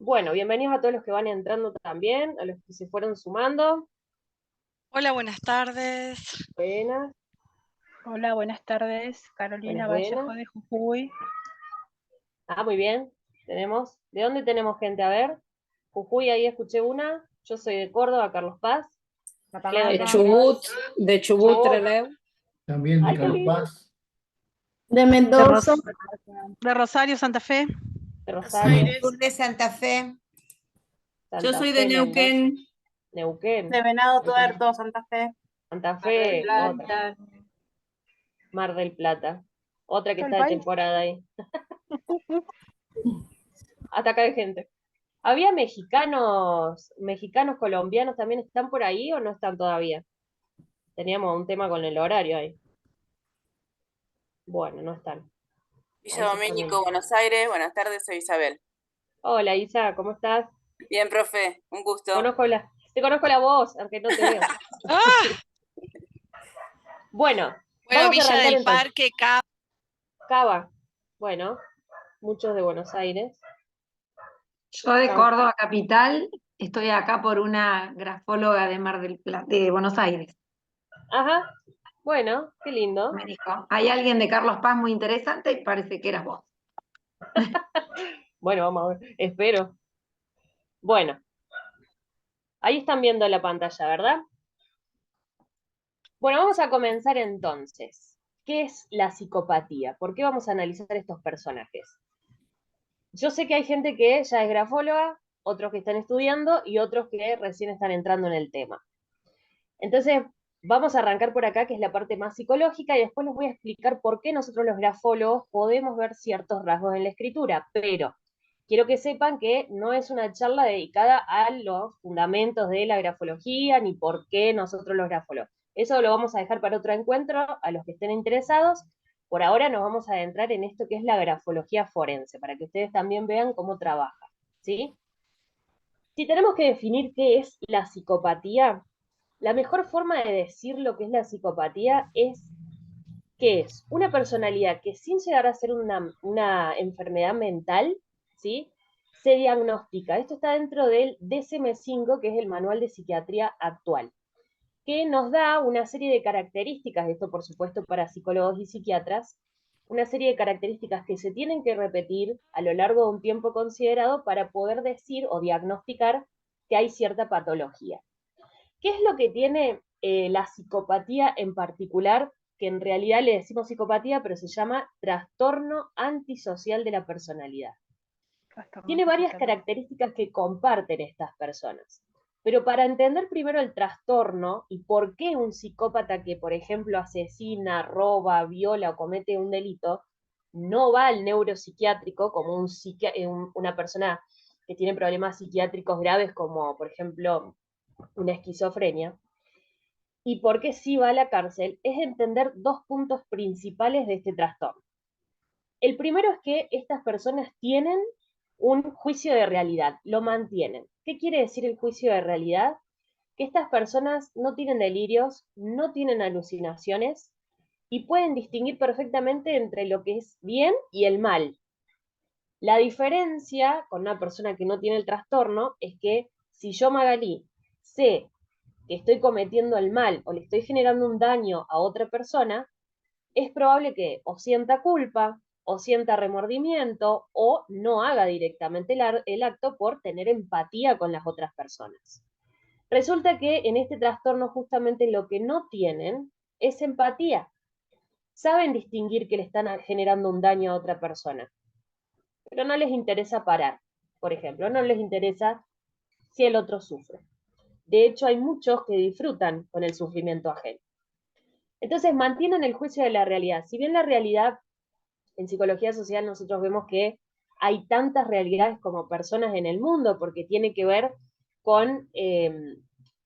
Bueno, bienvenidos a todos los que van entrando también, a los que se fueron sumando. Hola, buenas tardes. Buenas, Hola, buenas tardes. buenas, Carolina Vallejo buenas. de Jujuy. Muy bien. ¿De dónde tenemos gente? A ver. Jujuy, ahí escuché una. Yo soy de Córdoba, Carlos Paz. De Clemente. Chubut, de Chubut, Chubut. Trelew. También de Ay, qué Carlos lindo. Paz. De De, Mendoza. de Rosario, Santa Fe. De Rosario, Sur de Santa Fe. Santa Yo soy Fe, de Mendoza, Neuquén. Neuquén, De Venado Tuerto, Santa Fe. Santa Mar del Fe, otra. Plata. Mar del Plata. Otra que Todo el está de país. temporada ahí. Hasta acá hay gente. ¿Había mexicanos colombianos también están por ahí o no están todavía? Teníamos un tema con el horario ahí. Bueno, no están. Villa Ahí se están Domínico, uniendo. Buenos Aires. Buenas tardes, soy Isabel. Hola Isa, ¿cómo estás? Bien, profe, un gusto. Te conozco la voz, aunque no te veo. Ah, Bueno, bueno, vamos a Villa arrancar del entonces. Parque, Cava. Cava. Bueno, muchos de Buenos Aires. Yo de Estamos- Córdoba capital, estoy acá por una grafóloga de Mar del Plata, de Buenos Aires. Ajá. Bueno, qué lindo. Me dijo, hay alguien de Carlos Paz muy interesante y parece que eras vos. Bueno, vamos a ver. Espero. Bueno, ahí están viendo la pantalla, ¿verdad? Bueno, vamos a comenzar entonces. ¿Qué es la psicopatía? ¿Por qué vamos a analizar estos personajes? Yo sé que hay gente que ya es grafóloga, otros que están estudiando y otros que recién están entrando en el tema. Entonces, vamos a arrancar por acá, que es la parte más psicológica, y después les voy a explicar por qué nosotros los grafólogos podemos ver ciertos rasgos en la escritura, pero quiero que sepan que no es una charla dedicada a los fundamentos de la grafología, ni por qué nosotros los grafólogos. Eso lo vamos a dejar para otro encuentro, a los que estén interesados. Por ahora nos vamos a adentrar en esto que es la grafología forense, para que ustedes también vean cómo trabaja, ¿sí? Si tenemos que definir qué es la psicopatía, la mejor forma de decir lo que es la psicopatía es que es una personalidad que sin llegar a ser una enfermedad mental, ¿sí? Se diagnostica. Esto está dentro del DSM-5, que es el Manual de Psiquiatría actual, que nos da una serie de características, esto por supuesto para psicólogos y psiquiatras, una serie de características que se tienen que repetir a lo largo de un tiempo considerado para poder decir o diagnosticar que hay cierta patología. ¿Qué es lo que tiene la psicopatía en particular? Que en realidad le decimos psicopatía, pero se llama trastorno antisocial de la personalidad. Tiene varias características que comparten estas personas. Pero para entender primero el trastorno y por qué un psicópata que, por ejemplo, asesina, roba, viola o comete un delito, no va al neuropsiquiátrico como una persona que tiene problemas psiquiátricos graves como, por ejemplo, una esquizofrenia, y por qué sí va a la cárcel, es entender dos puntos principales de este trastorno. El primero es que estas personas tienen un juicio de realidad, lo mantienen. ¿Qué quiere decir el juicio de realidad? Que estas personas no tienen delirios, no tienen alucinaciones y pueden distinguir perfectamente entre lo que es bien y el mal. La diferencia con una persona que no tiene el trastorno es que si yo, Magalí, sé que estoy cometiendo el mal o le estoy generando un daño a otra persona, es probable que o sienta culpa, o sienta remordimiento, o no haga directamente el acto por tener empatía con las otras personas. Resulta que en este trastorno justamente lo que no tienen es empatía. Saben distinguir que le están generando un daño a otra persona, pero no les interesa parar. Por ejemplo, no les interesa si el otro sufre. De hecho, hay muchos que disfrutan con el sufrimiento ajeno. Entonces, mantienen el juicio de la realidad. Si bien la realidad, en psicología social, nosotros vemos que hay tantas realidades como personas en el mundo, porque tiene que ver con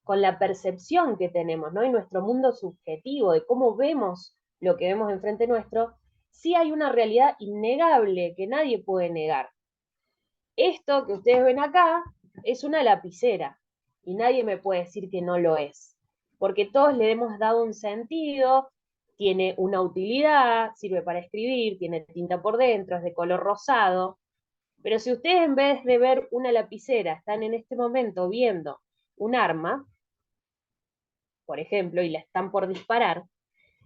la percepción que tenemos, ¿no? Y nuestro mundo subjetivo, de cómo vemos lo que vemos enfrente nuestro, sí hay una realidad innegable que nadie puede negar. Esto que ustedes ven acá es una lapicera y nadie me puede decir que no lo es, porque todos le hemos dado un sentido, tiene una utilidad, sirve para escribir, tiene tinta por dentro, es de color rosado. Pero si ustedes en vez de ver una lapicera están en este momento viendo un arma, por ejemplo, y la están por disparar,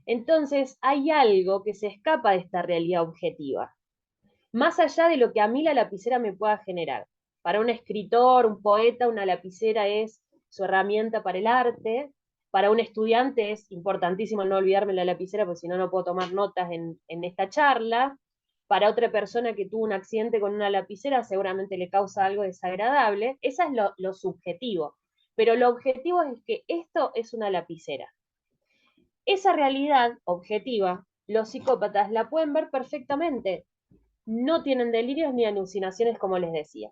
entonces hay algo que se escapa de esta realidad objetiva, más allá de lo que a mí la lapicera me pueda generar. Para un escritor, un poeta, una lapicera es su herramienta para el arte. Para un estudiante es importantísimo no olvidarme la lapicera, porque si no, no puedo tomar notas en esta charla. Para otra persona que tuvo un accidente con una lapicera, seguramente le causa algo desagradable. Eso es lo subjetivo. Pero lo objetivo es que esto es una lapicera. Esa realidad objetiva, los psicópatas la pueden ver perfectamente. No tienen delirios ni alucinaciones, como les decía.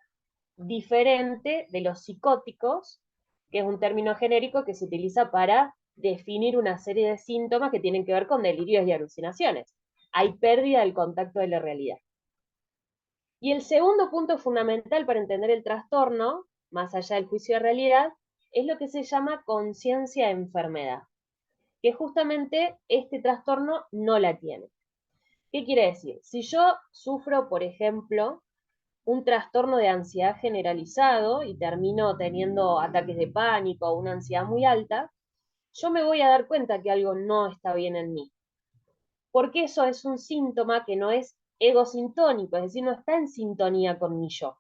Diferente de los psicóticos, que es un término genérico que se utiliza para definir una serie de síntomas que tienen que ver con delirios y alucinaciones. Hay pérdida del contacto de la realidad. Y el segundo punto fundamental para entender el trastorno, más allá del juicio de realidad, es lo que se llama conciencia de enfermedad, que justamente este trastorno no la tiene. ¿Qué quiere decir? Si yo sufro, por ejemplo, un trastorno de ansiedad generalizado y termino teniendo ataques de pánico o una ansiedad muy alta, yo me voy a dar cuenta que algo no está bien en mí. Porque eso es un síntoma que no es egosintónico, es decir, no está en sintonía con mi yo.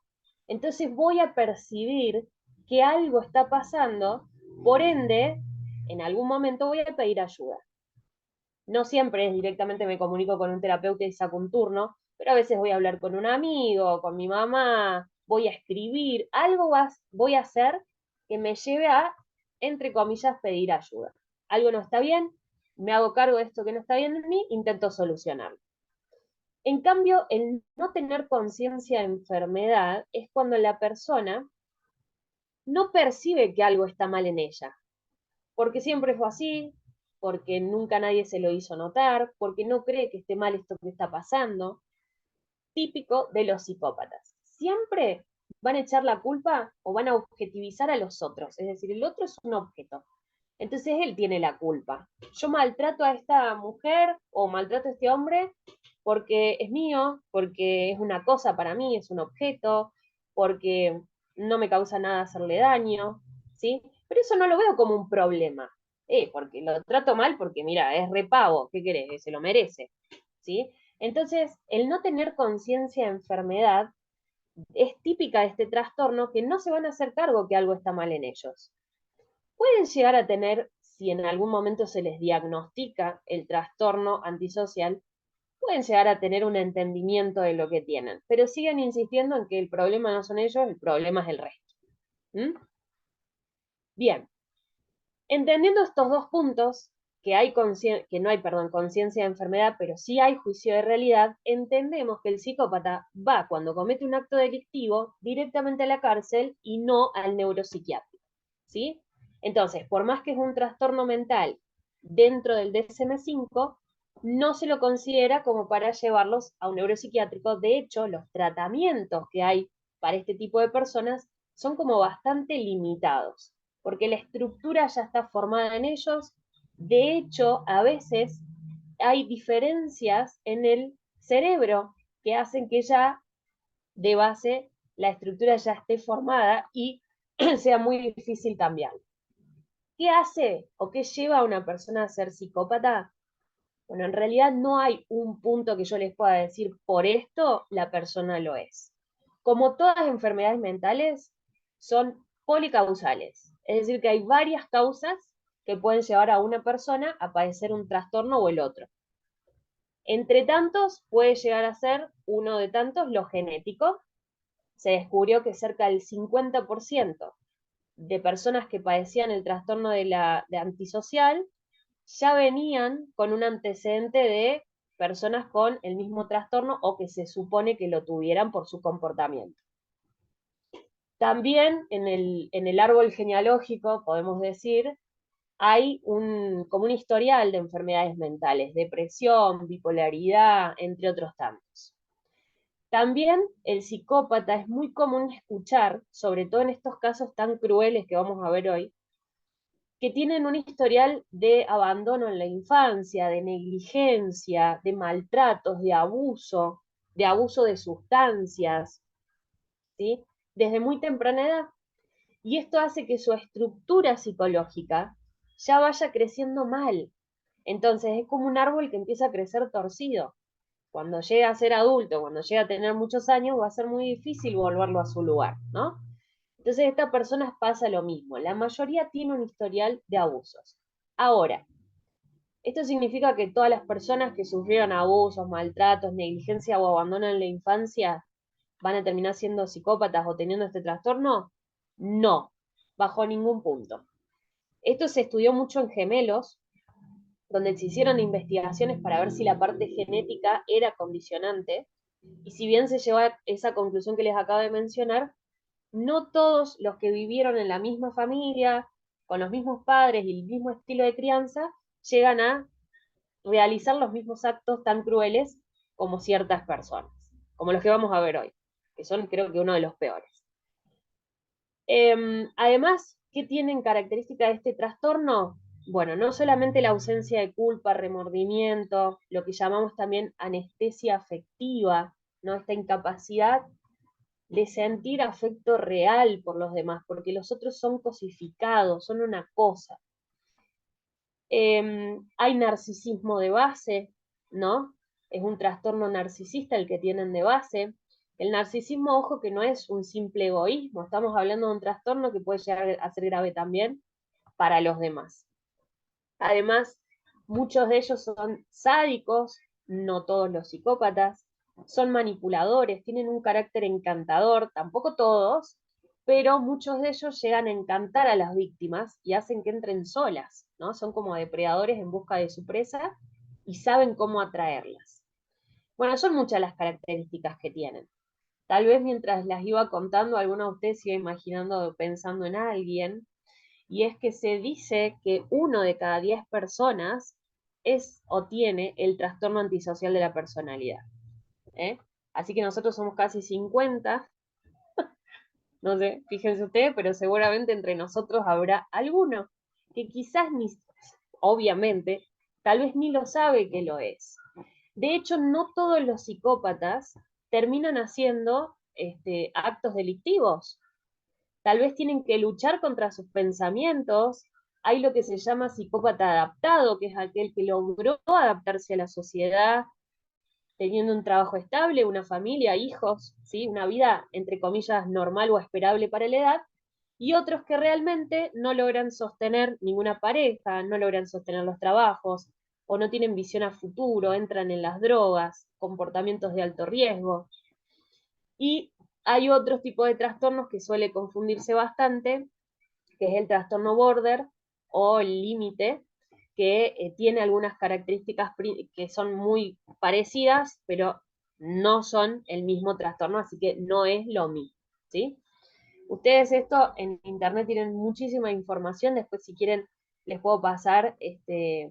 Entonces voy a percibir que algo está pasando, por ende, en algún momento voy a pedir ayuda. No siempre es directamente me comunico con un terapeuta y saco un turno, pero a veces voy a hablar con un amigo, con mi mamá, voy a escribir, algo voy a hacer que me lleve a, entre comillas, pedir ayuda. Algo no está bien, me hago cargo de esto que no está bien en mí, intento solucionarlo. En cambio, el no tener conciencia de enfermedad es cuando la persona no percibe que algo está mal en ella, porque siempre fue así, porque nunca nadie se lo hizo notar, porque no cree que esté mal esto que está pasando. Típico de los psicópatas. Siempre van a echar la culpa o van a objetivizar a los otros, es decir, el otro es un objeto. Entonces él tiene la culpa. Yo maltrato a esta mujer o maltrato a este hombre porque es mío, porque es una cosa para mí, es un objeto, porque no me causa nada hacerle daño, ¿sí? Pero eso no lo veo como un problema, porque lo trato mal porque, mira, es repavo, ¿qué querés? Se lo merece, ¿sí? Entonces, el no tener conciencia de enfermedad es típica de este trastorno que no se van a hacer cargo que algo está mal en ellos. Pueden llegar a tener, si en algún momento se les diagnostica el trastorno antisocial, pueden llegar a tener un entendimiento de lo que tienen, pero siguen insistiendo en que el problema no son ellos, el problema es el resto. ¿Mm? Bien, entendiendo estos dos puntos, que no hay conciencia de enfermedad, pero sí hay juicio de realidad, entendemos que el psicópata va, cuando comete un acto delictivo, directamente a la cárcel y no al neuropsiquiátrico, ¿sí? Entonces, por más que es un trastorno mental dentro del DSM-5, no se lo considera como para llevarlos a un neuropsiquiátrico. De hecho, los tratamientos que hay para este tipo de personas son como bastante limitados, porque la estructura ya está formada en ellos. De hecho, a veces hay diferencias en el cerebro que hacen que ya de base la estructura ya esté formada y sea muy difícil cambiar. ¿Qué hace o qué lleva a una persona a ser psicópata? Bueno, en realidad no hay un punto que yo les pueda decir, por esto la persona lo es. Como todas las enfermedades mentales, son policausales. Es decir, que hay varias causas que pueden llevar a una persona a padecer un trastorno o el otro. Entre tantos, puede llegar a ser uno de tantos lo genético. Se descubrió que cerca del 50% de personas que padecían el trastorno de antisocial ya venían con un antecedente de personas con el mismo trastorno o que se supone que lo tuvieran por su comportamiento. También en el árbol genealógico, podemos decir, hay como un historial de enfermedades mentales, depresión, bipolaridad, entre otros tantos. También el psicópata es muy común escuchar, sobre todo en estos casos tan crueles que vamos a ver hoy, que tienen un historial de abandono en la infancia, de negligencia, de maltratos, de abuso de sustancias, ¿sí? Desde muy temprana edad. Y esto hace que su estructura psicológica ya vaya creciendo mal. Entonces es como un árbol que empieza a crecer torcido. Cuando llega a ser adulto, cuando llega a tener muchos años, va a ser muy difícil volverlo a su lugar, ¿no? Entonces a estas personas pasa lo mismo. La mayoría tiene un historial de abusos. Ahora, esto significa que todas las personas que sufrieron abusos, maltratos, negligencia o abandono en la infancia van a terminar siendo psicópatas o teniendo este trastorno. No, bajo ningún punto. Esto se estudió mucho en gemelos, donde se hicieron investigaciones para ver si la parte genética era condicionante, y si bien se llegó a esa conclusión que les acabo de mencionar, no todos los que vivieron en la misma familia, con los mismos padres y el mismo estilo de crianza, llegan a realizar los mismos actos tan crueles como ciertas personas, como los que vamos a ver hoy, que son creo que uno de los peores. Además, ¿qué tienen características de este trastorno? Bueno, no solamente la ausencia de culpa, remordimiento, lo que llamamos también anestesia afectiva, ¿no? Esta incapacidad de sentir afecto real por los demás, porque los otros son cosificados, son una cosa. Hay narcisismo de base, ¿no? Es un trastorno narcisista el que tienen de base. El narcisismo, ojo, que no es un simple egoísmo, estamos hablando de un trastorno que puede llegar a ser grave también para los demás. Además, muchos de ellos son sádicos, no todos los psicópatas, son manipuladores, tienen un carácter encantador, tampoco todos, pero muchos de ellos llegan a encantar a las víctimas y hacen que entren solas, ¿no? Son como depredadores en busca de su presa y saben cómo atraerlas. Bueno, son muchas las características que tienen. Tal vez mientras las iba contando, alguno de ustedes iba imaginando o pensando en alguien, y es que se dice que 1 de cada 10 personas es o tiene el trastorno antisocial de la personalidad. Así que nosotros somos casi 50, no sé, fíjense ustedes, pero seguramente entre nosotros habrá alguno que quizás ni, obviamente, tal vez ni lo sabe que lo es. De hecho, no todos los psicópatas terminan haciendo actos delictivos. Tal vez tienen que luchar contra sus pensamientos. Hay lo que se llama psicópata adaptado, que es aquel que logró adaptarse a la sociedad, teniendo un trabajo estable, una familia, hijos, ¿sí? Una vida, entre comillas, normal o esperable para la edad, y otros que realmente no logran sostener ninguna pareja, no logran sostener los trabajos, o no tienen visión a futuro, entran en las drogas, comportamientos de alto riesgo. Y hay otros tipos de trastornos que suele confundirse bastante, que es el trastorno border o el límite, que tiene algunas características que son muy parecidas, pero no son el mismo trastorno, así que no es lo mismo, ¿sí? Ustedes esto en internet tienen muchísima información, después si quieren les puedo pasar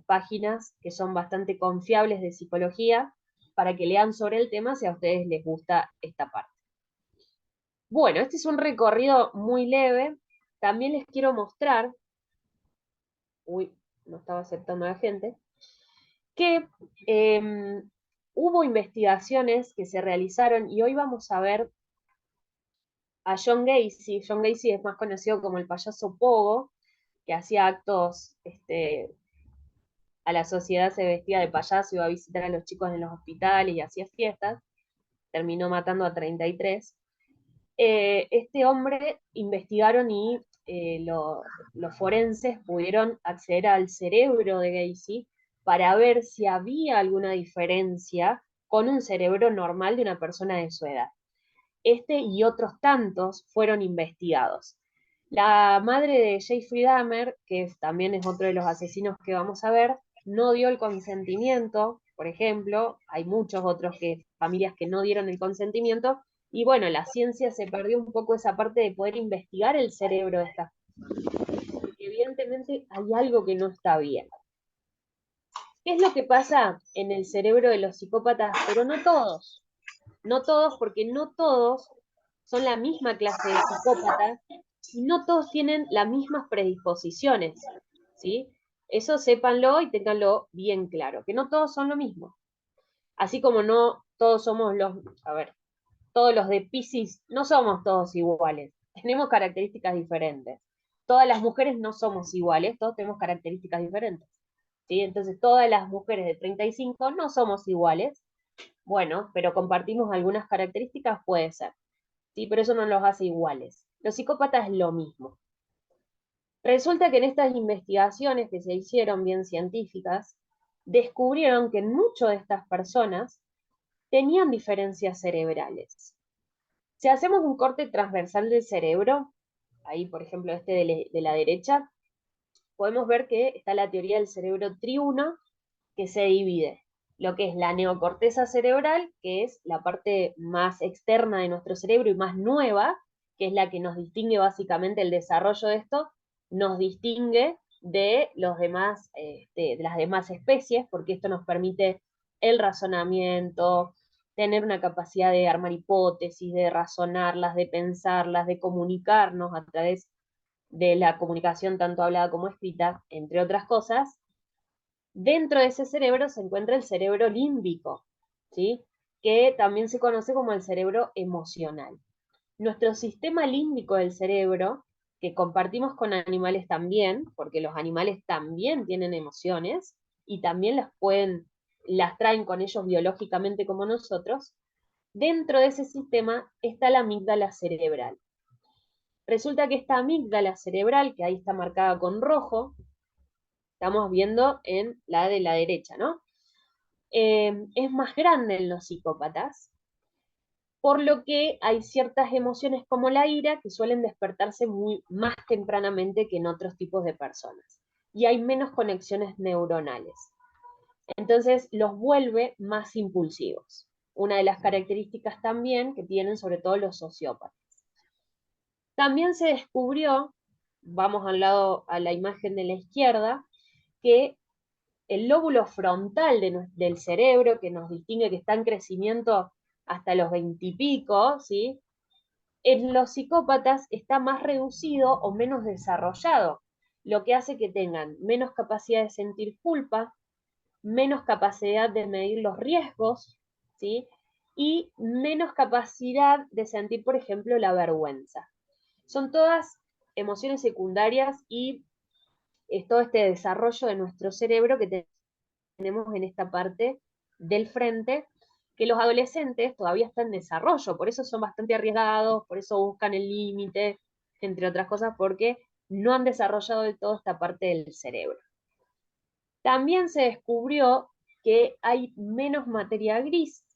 páginas que son bastante confiables de psicología para que lean sobre el tema si a ustedes les gusta esta parte. Bueno, este es un recorrido muy leve. También les quiero mostrar, uy, no estaba aceptando a la gente, que hubo investigaciones que se realizaron y hoy vamos a ver a John Gacy. John Gacy es más conocido como el payaso Pogo, que hacía actos, a la sociedad se vestía de payaso, iba a visitar a los chicos en los hospitales y hacía fiestas, terminó matando a 33. Este hombre investigaron y los forenses pudieron acceder al cerebro de Gacy para ver si había alguna diferencia con un cerebro normal de una persona de su edad. Este y otros tantos fueron investigados. La madre de Jeffrey Dahmer, que también es otro de los asesinos que vamos a ver, no dio el consentimiento, por ejemplo, hay muchos otros familias que no dieron el consentimiento, y bueno, la ciencia se perdió un poco esa parte de poder investigar el cerebro de estas personas, porque evidentemente hay algo que no está bien. ¿Qué es lo que pasa en el cerebro de los psicópatas? Pero no todos, porque no todos son la misma clase de psicópatas, y no todos tienen las mismas predisposiciones, ¿sí? Eso sépanlo y ténganlo bien claro, que no todos son lo mismo. Así como no todos somos los... A ver, todos los de Piscis no somos todos iguales, tenemos características diferentes. Todas las mujeres no somos iguales, todos tenemos características diferentes. ¿Sí? Entonces, todas las mujeres de 35 no somos iguales, bueno, pero compartimos algunas características, puede ser. ¿Sí? Pero eso no los hace iguales. Los psicópatas es lo mismo. Resulta que en estas investigaciones que se hicieron bien científicas, descubrieron que en muchas de estas personas tenían diferencias cerebrales. Si hacemos un corte transversal del cerebro, ahí por ejemplo este de la derecha, podemos ver que está la teoría del cerebro triuno, que se divide. Lo que es la neocorteza cerebral, que es la parte más externa de nuestro cerebro y más nueva, que es la que nos distingue básicamente el desarrollo de esto, nos distingue de los demás, de las demás especies, porque esto nos permite el razonamiento, tener una capacidad de armar hipótesis, de razonarlas, de pensarlas, de comunicarnos a través de la comunicación tanto hablada como escrita, entre otras cosas. Dentro de ese cerebro se encuentra el cerebro límbico, ¿sí? Que también se conoce como el cerebro emocional. Nuestro sistema límbico del cerebro, que compartimos con animales también, porque los animales también tienen emociones y también las traen con ellos biológicamente como nosotros, dentro de ese sistema está la amígdala cerebral. Resulta que esta amígdala cerebral, que ahí está marcada con rojo, estamos viendo en la de la derecha, ¿no? Es más grande en los psicópatas, por lo que hay ciertas emociones como la ira que suelen despertarse más tempranamente que en otros tipos de personas. Y hay menos conexiones neuronales. Entonces los vuelve más impulsivos. Una de las características también que tienen sobre todo los sociópatas. También se descubrió, vamos al lado a la imagen de la izquierda, que el lóbulo frontal del cerebro, que nos distingue que está en crecimiento hasta los 20 y pico, ¿sí? En los psicópatas está más reducido o menos desarrollado, lo que hace que tengan menos capacidad de sentir culpa, menos capacidad de medir los riesgos, ¿sí? Y menos capacidad de sentir, por ejemplo, la vergüenza. Son todas emociones secundarias y es todo este desarrollo de nuestro cerebro que tenemos en esta parte del frente, que los adolescentes todavía están en desarrollo, por eso son bastante arriesgados, por eso buscan el límite, entre otras cosas, porque no han desarrollado del todo esta parte del cerebro. También se descubrió que hay menos materia gris.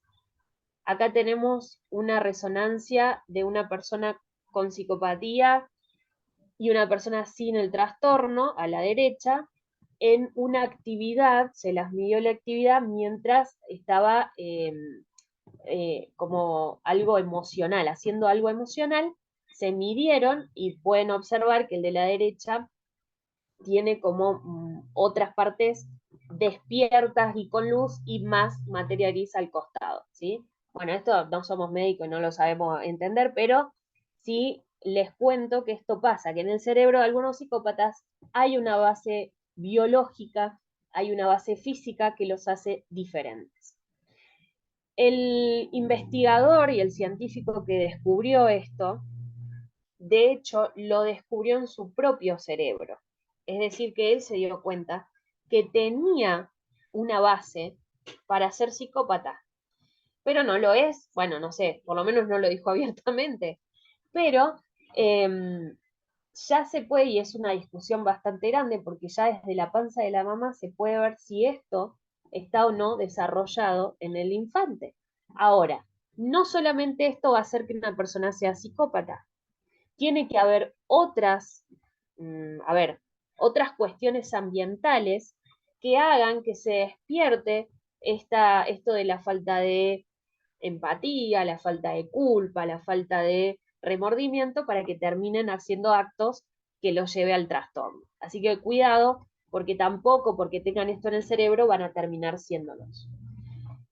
Acá tenemos una resonancia de una persona con psicopatía y una persona sin el trastorno, a la derecha, en una actividad, se las midió la actividad mientras estaba como algo emocional, haciendo algo emocional, se midieron y pueden observar que el de la derecha tiene como otras partes despiertas y con luz y más materia gris al costado, ¿sí? Bueno, esto no somos médicos y no lo sabemos entender, pero sí les cuento que esto pasa, que en el cerebro de algunos psicópatas hay una base biológica, hay una base física que los hace diferentes. El investigador y el científico que descubrió esto, de hecho, lo descubrió en su propio cerebro. Es decir, que él se dio cuenta que tenía una base para ser psicópata, pero no lo es, bueno, no sé, por lo menos no lo dijo abiertamente, pero ya se puede, y es una discusión bastante grande, porque ya desde la panza de la mamá se puede ver si esto está o no desarrollado en el infante. Ahora, no solamente esto va a hacer que una persona sea psicópata, tiene que haber otras, otras cuestiones ambientales que hagan que se despierte esto de la falta de empatía, la falta de culpa, la falta de remordimiento para que terminen haciendo actos que los lleve al trastorno. Así que cuidado, porque tampoco porque tengan esto en el cerebro van a terminar siéndolos.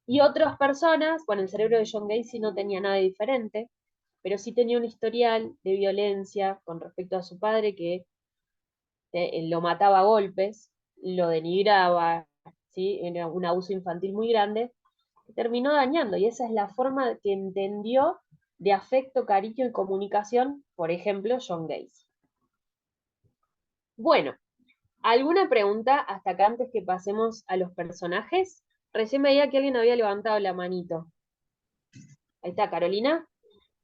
Y otras personas, bueno, el cerebro de John Gacy no tenía nada diferente, pero sí tenía un historial de violencia con respecto a su padre que lo mataba a golpes, lo denigraba, ¿sí? Era un abuso infantil muy grande, que terminó dañando, y esa es la forma que entendió de afecto, cariño y comunicación, por ejemplo, John Gacy. Bueno, ¿alguna pregunta hasta acá antes que pasemos a los personajes? Recién veía que alguien había levantado la manito. Ahí está, Carolina.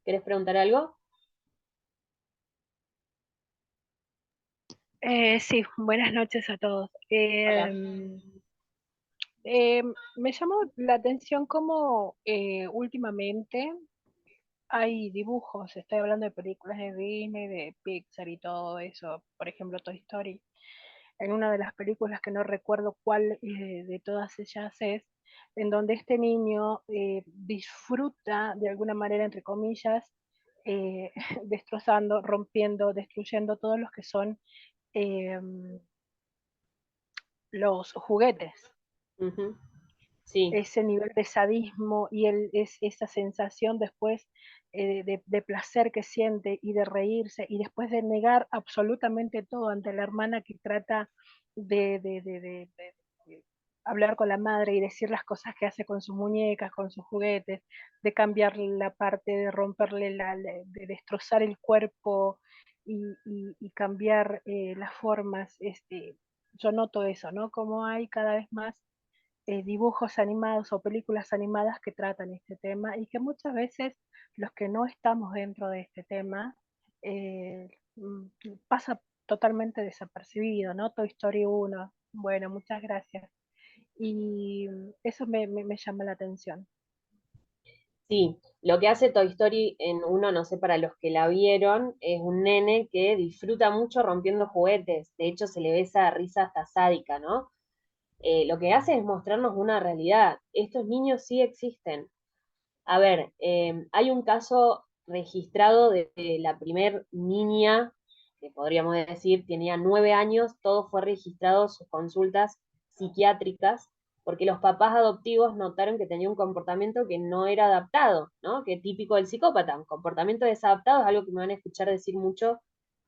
¿Querés preguntar algo? Sí, buenas noches a todos. Hola. Me llamó la atención cómo últimamente hay dibujos, estoy hablando de películas de Disney, de Pixar y todo eso, por ejemplo Toy Story. En una de las películas que no recuerdo cuál de todas ellas es, en donde este niño disfruta de alguna manera, entre comillas, destrozando, rompiendo, destruyendo todos los que son eh, los juguetes. Ujú. Sí, Ese nivel de sadismo y esa sensación después de placer que siente y de reírse y después de negar absolutamente todo ante la hermana que trata de hablar con la madre y decir las cosas que hace con sus muñecas, con sus juguetes, de cambiarle la parte, de romperle, de destrozar el cuerpo y cambiar las formas. Yo noto eso, ¿no? Como hay cada vez más dibujos animados o películas animadas que tratan este tema y que muchas veces los que no estamos dentro de este tema eh, mm, pasa totalmente desapercibido, ¿no? Toy Story 1, bueno, muchas gracias. Y eso me llama la atención. sí. Lo que hace Toy Story en uno, no sé, para los que la vieron, es un nene que disfruta mucho rompiendo juguetes. De hecho, se le ve esa risa hasta sádica, ¿no? Lo que hace es mostrarnos una realidad. Estos niños sí existen. A ver, hay un caso registrado de la primer niña, que podríamos decir tenía 9 años, todo fue registrado, sus consultas psiquiátricas, porque los papás adoptivos notaron que tenía un comportamiento que no era adaptado, ¿no? Que es típico del psicópata. Un comportamiento desadaptado es algo que me van a escuchar decir mucho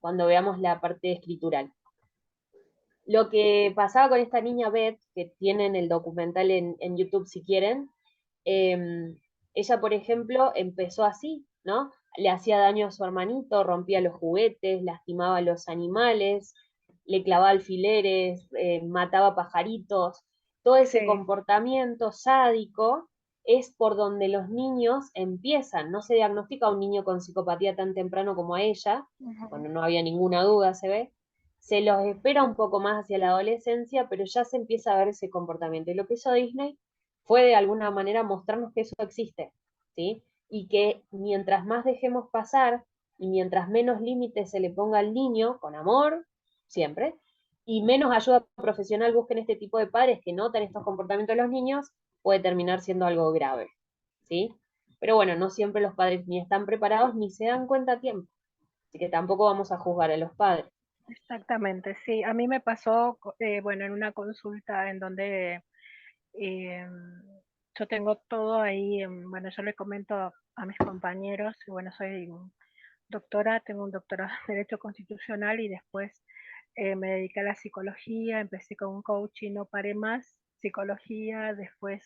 cuando veamos la parte escritural. Lo que pasaba con esta niña Beth, que tienen el documental en YouTube si quieren, eh, ella, por ejemplo, empezó así, ¿no? Le hacía daño a su hermanito, rompía los juguetes, lastimaba a los animales, le clavaba alfileres, mataba pajaritos. Todo ese Sí. comportamiento sádico es por donde los niños empiezan. No se diagnostica a un niño con psicopatía tan temprano como a ella, cuando no había ninguna duda, se ve. Se los espera un poco más hacia la adolescencia, pero ya se empieza a ver ese comportamiento. Y lo que hizo Disney fue de alguna manera mostrarnos que eso existe, ¿sí? Y que mientras más dejemos pasar y mientras menos límites se le ponga al niño, con amor, siempre, y menos ayuda profesional busquen este tipo de padres que notan estos comportamientos de los niños, puede terminar siendo algo grave, ¿sí? Pero bueno, no siempre los padres ni están preparados ni se dan cuenta a tiempo, así que tampoco vamos a juzgar a los padres. Exactamente, sí. A mí me pasó, bueno, en una consulta en donde eh, yo tengo todo ahí, bueno, yo le comento a mis compañeros, bueno, soy doctora, tengo un doctorado en Derecho Constitucional y después me dediqué a la psicología, empecé con un coaching, no paré más, psicología, después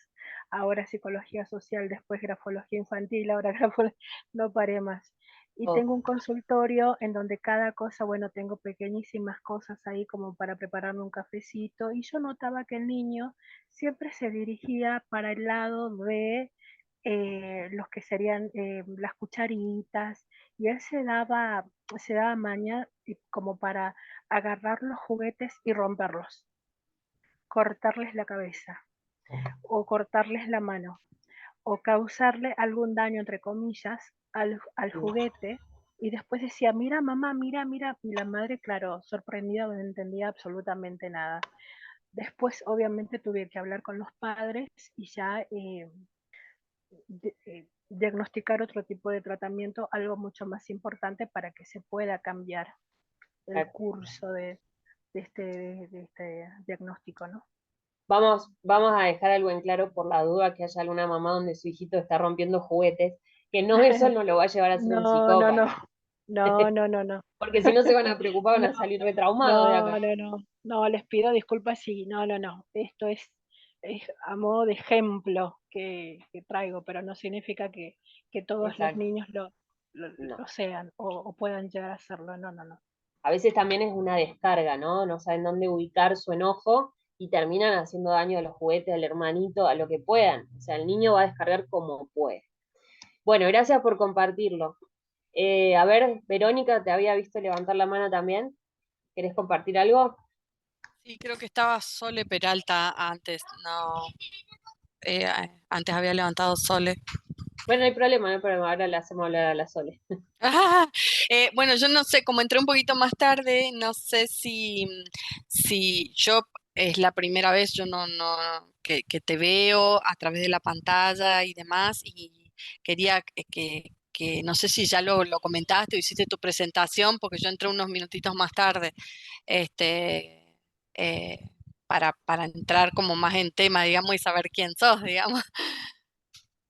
ahora psicología social, después grafología infantil, ahora grafología, no paré más. Y Oh. tengo un consultorio en donde cada cosa, bueno, tengo pequeñísimas cosas ahí como para prepararme un cafecito y yo notaba que el niño siempre se dirigía para el lado de los que serían las cucharitas y él se daba maña como para agarrar los juguetes y romperlos, cortarles la cabeza o cortarles la mano o causarle algún daño, entre comillas, al juguete y después decía, mira mamá, mira, mira, y la madre, claro, sorprendida, no entendía absolutamente nada. Después, obviamente, tuve que hablar con los padres y ya diagnosticar otro tipo de tratamiento, algo mucho más importante para que se pueda cambiar el curso de este diagnóstico, ¿no? Vamos a dejar algo en claro por la duda que haya alguna mamá donde su hijito está rompiendo juguetes, que no eso no lo va a llevar a ser un No, no, no, psicópata, no, no, no, no. porque si no se van a preocupar, van No, a salir retraumados de no, acá. no, no, no, les pido disculpas, sí, no, no, no, esto es a modo de ejemplo que traigo, pero no significa que todos los Exacto. niños No. lo sean o puedan llegar a serlo, no, no, no. A veces también es una descarga, ¿no? No saben dónde ubicar su enojo y terminan haciendo daño a los juguetes, al hermanito, a lo que puedan. O sea, el niño va a descargar como puede. Bueno, gracias por compartirlo. A ver, Verónica, te había visto levantar la mano también. ¿Querés compartir algo? Sí, creo que estaba Sole Peralta antes, no, antes había levantado Sole. Bueno, no hay problema, no hay problema. Ahora le hacemos hablar a la Sole. Ah, bueno, yo no sé, como entré un poquito más tarde, no sé si yo es la primera vez, yo que te veo a través de la pantalla y demás, y quería que no sé si ya lo comentaste o hiciste tu presentación, porque yo entré unos minutitos más tarde, este, eh, para entrar como más en tema, digamos, y saber quién sos, digamos.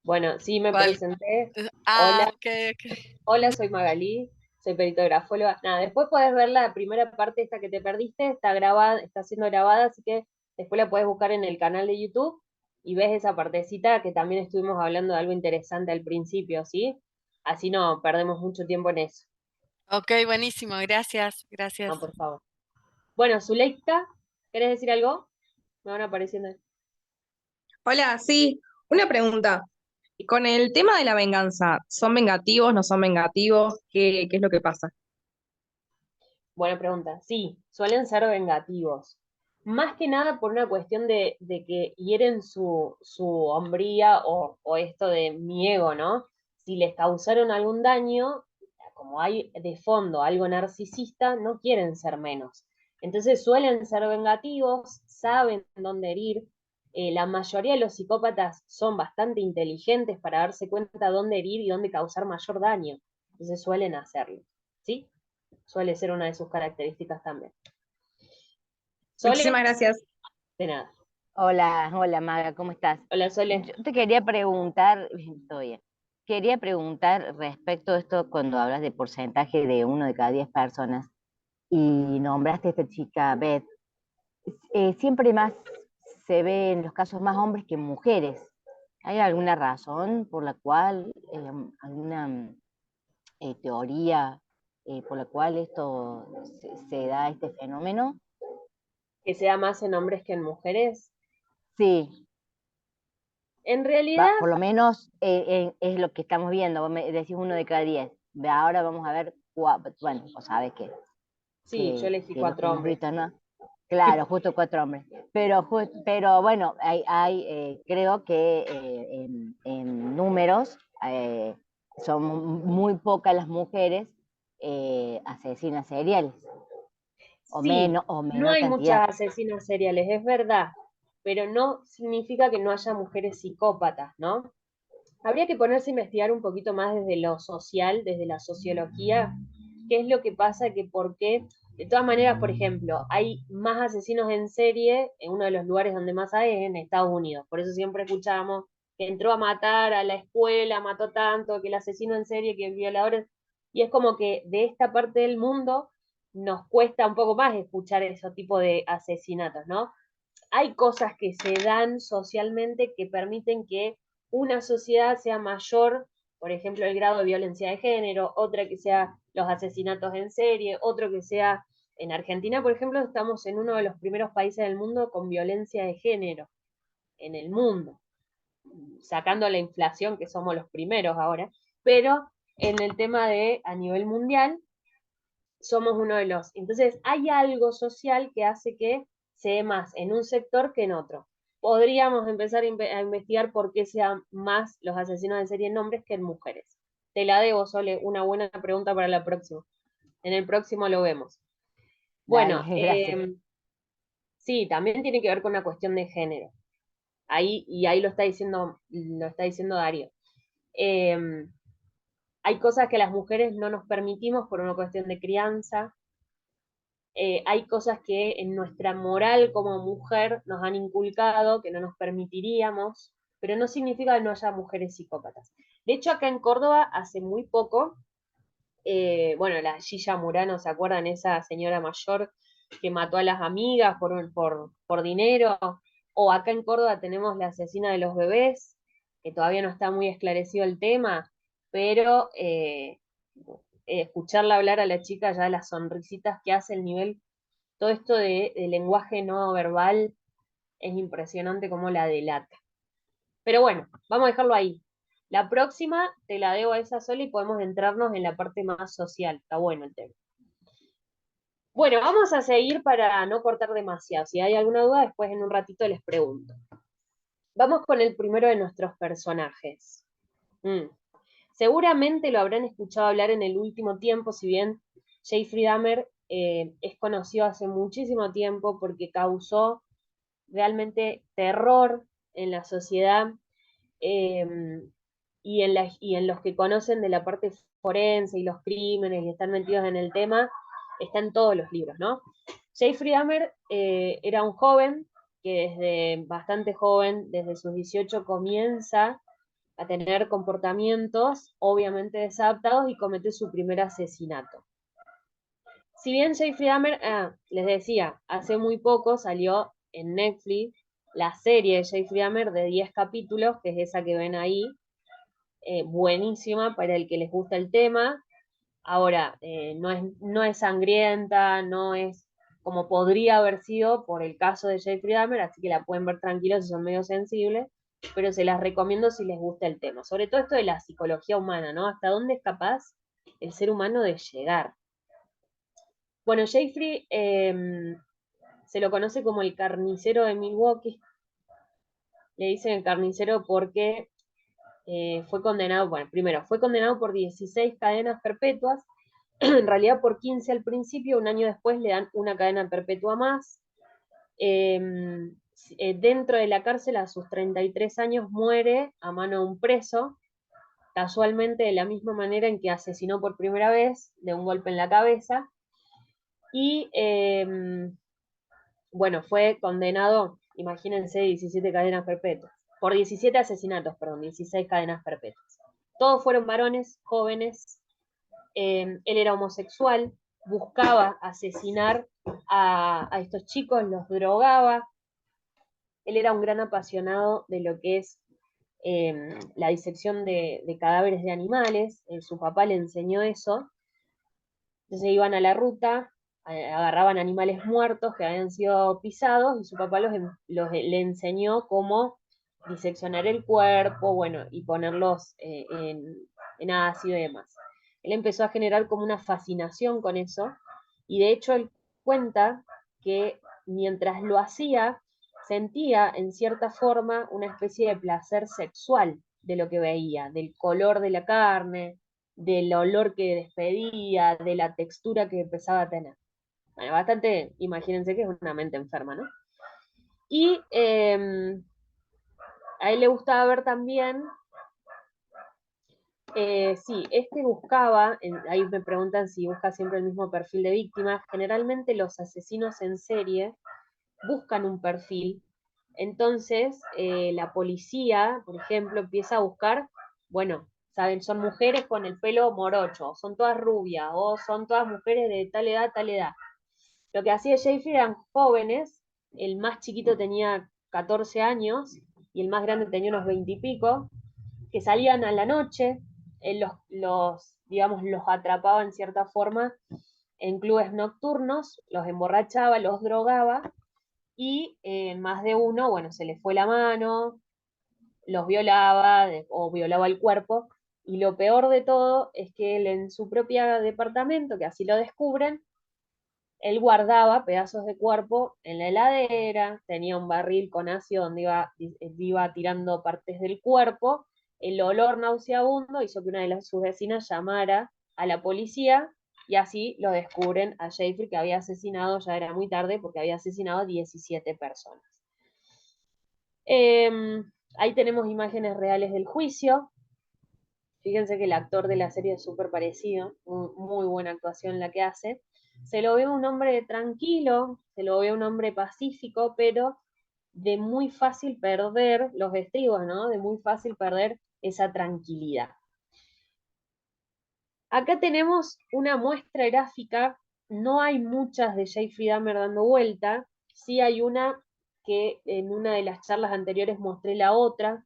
Bueno, sí, me ¿Cuál? presenté. Ah, Hola, ok, ok. hola, soy Magalí, soy perito grafóloga. Nada, después podés ver la primera parte esta que te perdiste, está grabada, está siendo grabada, así que después la podés buscar en el canal de YouTube y ves esa partecita que también estuvimos hablando de algo interesante al principio, ¿sí? Así no perdemos mucho tiempo en eso. Ok, buenísimo, gracias, gracias. No, por favor. Bueno, Zuleika, ¿querés decir algo? Me van apareciendo. Hola, sí, una pregunta. Con el tema de la venganza, ¿son vengativos, no son vengativos? ¿Qué es lo que pasa? Buena pregunta. Sí, suelen ser vengativos. Más que nada por una cuestión de que hieren su hombría o esto de mi ego, ¿no? Si les causaron algún daño, como hay de fondo algo narcisista, no quieren ser menos. Entonces suelen ser vengativos, saben dónde herir. La mayoría de los psicópatas son bastante inteligentes para darse cuenta dónde herir y dónde causar mayor daño. Entonces suelen hacerlo. ¿Sí? Suele ser una de sus características también. Sole, Muchísimas gracias. de nada. Hola, hola Maga, ¿cómo estás? Hola, Sole. Yo te quería preguntar, estoy bien. Quería preguntar respecto a esto cuando hablas de porcentaje de 1 de cada 10 personas y nombraste a esta chica Beth, siempre más se ve en los casos más hombres que mujeres. ¿Hay alguna razón por la cual, alguna teoría por la cual esto se da este fenómeno? Que sea más en hombres que en mujeres. Sí, En realidad, por lo menos es lo que estamos viendo. Vos me decís 1 de cada 10. Ahora vamos a ver, bueno, vos sabés sí, yo elegí que lo que 4 hemos hombres. visto, ¿no? Claro, justo 4 hombres. Pero bueno, creo que en números son muy pocas las mujeres asesinas seriales, Sí, o no menor hay cantidad. muchas asesinas seriales, es verdad, pero no significa que no haya mujeres psicópatas, ¿no? Habría que ponerse a investigar un poquito más desde lo social, desde la sociología, qué es lo que pasa, que por qué. De todas maneras, por ejemplo, hay más asesinos en serie, en uno de los lugares donde más hay es en Estados Unidos. Por eso siempre escuchamos que entró a matar a la escuela, mató tanto, que el asesino en serie, que el violador. Y es como que de esta parte del mundo nos cuesta un poco más escuchar ese tipo de asesinatos, ¿no? Hay cosas que se dan socialmente que permiten que una sociedad sea mayor, por ejemplo, el grado de violencia de género, otra que sea los asesinatos en serie, otro que sea, en Argentina, por ejemplo, estamos en uno de los primeros países del mundo con violencia de género, en el mundo, sacando la inflación, que somos los primeros ahora, pero en el tema de a nivel mundial, somos uno de los. Entonces, hay algo social que hace que se dé más en un sector que en otro. Podríamos empezar a investigar por qué sean más los asesinos en serie en hombres que en mujeres. Te la debo, Sole, una buena pregunta para la próxima. En el próximo lo vemos. Dale, Bueno, gracias. sí, también tiene que ver con una cuestión de género. Ahí lo está diciendo Darío. Eh, hay cosas que las mujeres no nos permitimos por una cuestión de crianza, hay cosas que en nuestra moral como mujer nos han inculcado que no nos permitiríamos, pero no significa que no haya mujeres psicópatas. De hecho, acá en Córdoba, hace muy poco, bueno, la Gilla Murano, ¿se acuerdan? Esa señora mayor que mató a las amigas por dinero. o acá en Córdoba tenemos La asesina de los bebés, que todavía no está muy esclarecido el tema, pero escucharla hablar a la chica, ya las sonrisitas que hace, el nivel, todo esto de lenguaje no verbal, es impresionante cómo la delata. Pero bueno, vamos a dejarlo ahí. La próxima te la debo a esa sola y podemos entrarnos en la parte más social. Está bueno el tema. Bueno, vamos a seguir para no cortar demasiado. Si hay alguna duda, después en un ratito les pregunto. Vamos con el primero de nuestros personajes. Seguramente lo habrán escuchado hablar en el último tiempo, si bien Jeffrey Dahmer es conocido hace muchísimo tiempo porque causó realmente terror en la sociedad, y en los que conocen de la parte forense y los crímenes y están metidos en el tema, están todos los libros, ¿no? Jeffrey Dahmer era un joven que desde bastante joven, desde sus 18, comienza a tener comportamientos obviamente desadaptados y comete su primer asesinato. Si bien Jeffrey Dahmer, les decía, hace muy poco salió en Netflix la serie de Jeffrey Dahmer de 10 capítulos, que es esa que ven ahí, buenísima para el que les gusta el tema. Ahora, no es sangrienta, no es como podría haber sido por el caso de Jeffrey Dahmer, así que la pueden ver tranquilos si son medio sensibles, pero se las recomiendo si les gusta el tema. Sobre todo esto de la psicología humana, ¿no? Hasta dónde es capaz el ser humano de llegar. Bueno, Jeffrey se lo conoce como el carnicero de Milwaukee. Le dicen el carnicero porque fue condenado, bueno, primero, fue condenado por 16 cadenas perpetuas, en realidad por 15 al principio, un año después le dan una cadena perpetua más. Dentro de la cárcel, a sus 33 años, muere a mano de un preso, casualmente de la misma manera en que asesinó por primera vez, de un golpe en la cabeza, y bueno, fue condenado, imagínense, 17 cadenas perpetuas, por 17 asesinatos, perdón, 16 cadenas perpetuas. Todos fueron varones, jóvenes. Él era homosexual, buscaba asesinar a estos chicos, los drogaba. Él era un gran apasionado de lo que es la disección de cadáveres de animales. Su papá le enseñó eso. Entonces iban a la ruta, agarraban animales muertos que habían sido pisados y su papá le enseñó cómo diseccionar el cuerpo, bueno, y ponerlos en ácido y demás. Él empezó a generar como una fascinación con eso, y de hecho él cuenta que mientras lo hacía, sentía en cierta forma una especie de placer sexual de lo que veía, del color de la carne, del olor que despedía, de la textura que empezaba a tener. Bueno, bastante, imagínense que es una mente enferma, ¿no? Y a él le gustaba ver también, sí, buscaba, ahí me preguntan si busca siempre el mismo perfil de víctimas. Generalmente los asesinos en serie buscan un perfil. Entonces, la policía, por ejemplo, empieza a buscar, bueno, saben, son mujeres con el pelo morocho, son todas rubias, o son todas mujeres de tal edad, tal edad. Lo que hacía Jeffrey eran jóvenes, el más chiquito tenía 14 años y el más grande tenía unos 20 y pico, que salían a la noche, digamos, los atrapaba en cierta forma en clubes nocturnos, los emborrachaba, los drogaba, y más de uno, bueno, se le fue la mano, los violaba o violaba el cuerpo, y lo peor de todo es que él en su propio departamento, que así lo descubren, él guardaba pedazos de cuerpo en la heladera, tenía un barril con ácido donde iba tirando partes del cuerpo. El olor nauseabundo hizo que una de sus vecinas llamara a la policía, y así lo descubren a Jeffrey, que había asesinado, ya era muy tarde, porque había asesinado a 17 personas. Ahí tenemos imágenes reales del juicio. Fíjense que el actor de la serie es súper parecido, muy buena actuación la que hace. Se lo ve un hombre tranquilo, se lo ve un hombre pacífico, pero de muy fácil perder los estribos, ¿no? De muy fácil perder esa tranquilidad. Acá tenemos una muestra gráfica, no hay muchas de Jeffrey Dahmer dando vuelta, sí hay una que en una de las charlas anteriores mostré la otra.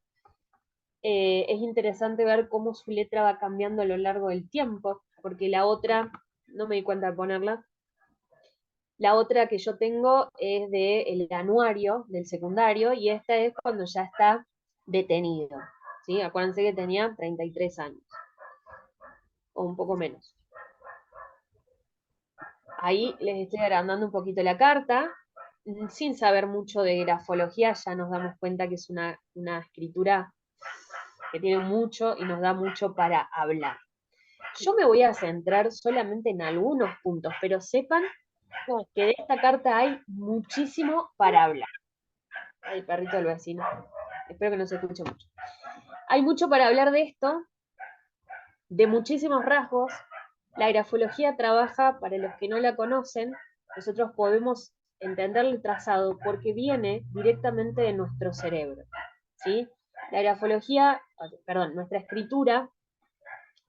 Es interesante ver cómo su letra va cambiando a lo largo del tiempo, porque la otra, no me di cuenta de ponerla, la otra que yo tengo es del anuario del secundario y esta es cuando ya está detenido, ¿sí? Acuérdense que tenía 33 años, o un poco menos. Ahí les estoy agrandando un poquito la carta. Sin saber mucho de grafología, ya nos damos cuenta que es una escritura que tiene mucho y nos da mucho para hablar. Yo me voy a centrar solamente en algunos puntos, pero sepan que de esta carta hay muchísimo para hablar. Ay, perrito del vecino. Espero que no se escuche mucho. Hay mucho para hablar de esto, de muchísimos rasgos. La grafología trabaja, para los que no la conocen, nosotros podemos entender el trazado porque viene directamente de nuestro cerebro, ¿sí? La grafología, perdón, nuestra escritura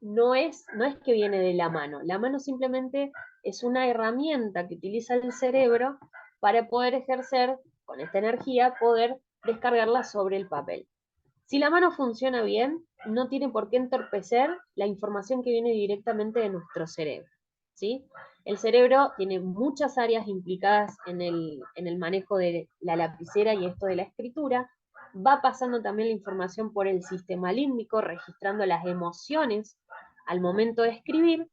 no es que viene de la mano simplemente es una herramienta que utiliza el cerebro para poder ejercer, con esta energía, poder descargarla sobre el papel. Si la mano funciona bien, no tiene por qué entorpecer la información que viene directamente de nuestro cerebro, ¿sí? El cerebro tiene muchas áreas implicadas en el manejo de la lapicera y esto de la escritura. Va pasando también la información por el sistema límbico, registrando las emociones al momento de escribir.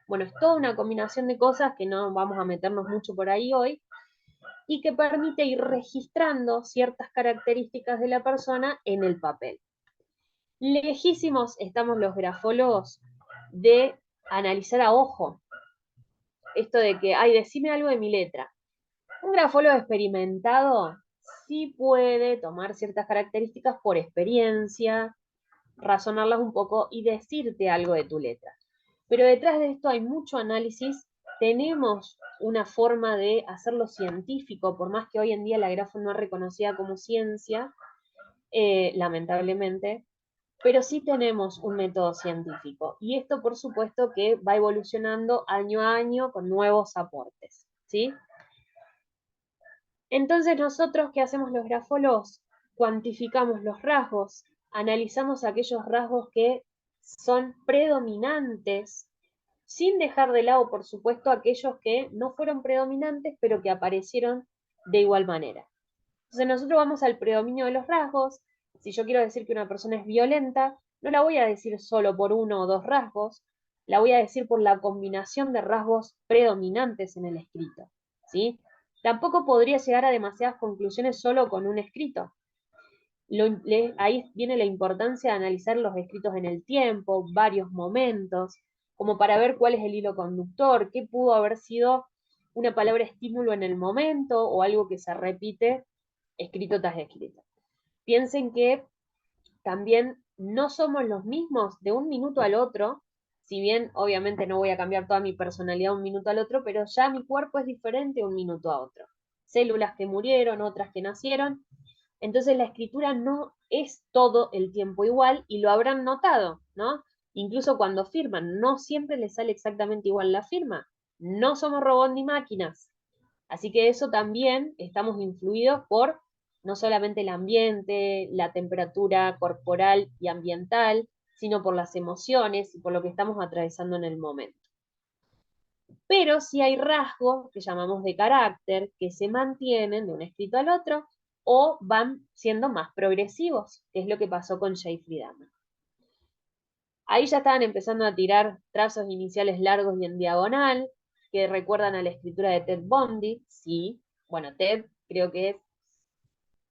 Bueno, es toda una combinación de cosas que no vamos a meternos mucho por ahí hoy, y que permite ir registrando ciertas características de la persona en el papel. Lejísimos estamos los grafólogos de analizar a ojo esto de que, ay, decime algo de mi letra. Un grafólogo experimentado sí puede tomar ciertas características por experiencia, razonarlas un poco y decirte algo de tu letra. Pero detrás de esto hay mucho análisis. Tenemos una forma de hacerlo científico, por más que hoy en día la grafo no es reconocida como ciencia, lamentablemente, pero sí tenemos un método científico. Y esto, por supuesto, que va evolucionando año a año con nuevos aportes, ¿sí? Entonces, nosotros, ¿qué hacemos los grafólogos? Cuantificamos los rasgos, analizamos aquellos rasgos que son predominantes, sin dejar de lado, por supuesto, aquellos que no fueron predominantes, pero que aparecieron de igual manera. Entonces nosotros vamos al predominio de los rasgos. Si yo quiero decir que una persona es violenta, no la voy a decir solo por uno o dos rasgos, la voy a decir por la combinación de rasgos predominantes en el escrito, ¿sí? Tampoco podría llegar a demasiadas conclusiones solo con un escrito. Ahí viene la importancia de analizar los escritos en el tiempo, varios momentos, como para ver cuál es el hilo conductor, qué pudo haber sido una palabra estímulo en el momento o algo que se repite escrito tras escrito. Piensen que también no somos los mismos de un minuto al otro, si bien obviamente no voy a cambiar toda mi personalidad de un minuto al otro, pero ya mi cuerpo es diferente de un minuto a otro. Células que murieron, otras que nacieron. Entonces la escritura no es todo el tiempo igual y lo habrán notado, ¿no? Incluso cuando firman, no siempre les sale exactamente igual la firma. No somos robots ni máquinas. Así que eso también estamos influidos por no solamente el ambiente, la temperatura corporal y ambiental, sino por las emociones y por lo que estamos atravesando en el momento. Pero sí hay rasgos que llamamos de carácter que se mantienen de un escrito al otro o van siendo más progresivos, que es lo que pasó con Jeffrey Dahmer. Ahí ya estaban empezando a tirar trazos iniciales largos y en diagonal, que recuerdan a la escritura de Ted Bundy. Sí, bueno, Ted creo que es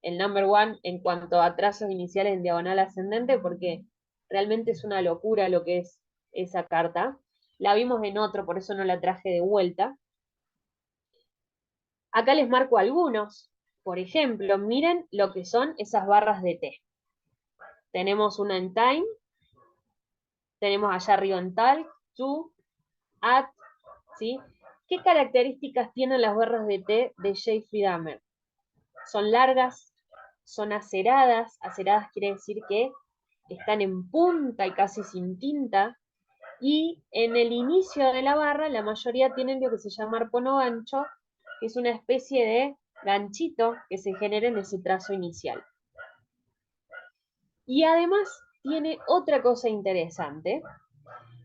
el number one en cuanto a trazos iniciales en diagonal ascendente, porque realmente es una locura lo que es esa carta. La vimos en otro, por eso no la traje de vuelta. Acá les marco algunos. Por ejemplo, miren lo que son esas barras de T. Tenemos una en time, tenemos allá arriba en talk, to, at, ¿sí? ¿Qué características tienen las barras de T de Jeffrey Dahmer? Son largas, son aceradas. Aceradas quiere decir que están en punta y casi sin tinta. Y en el inicio de la barra, la mayoría tienen lo que se llama arpono gancho, que es una especie de ganchito que se genera en ese trazo inicial. Y además tiene otra cosa interesante,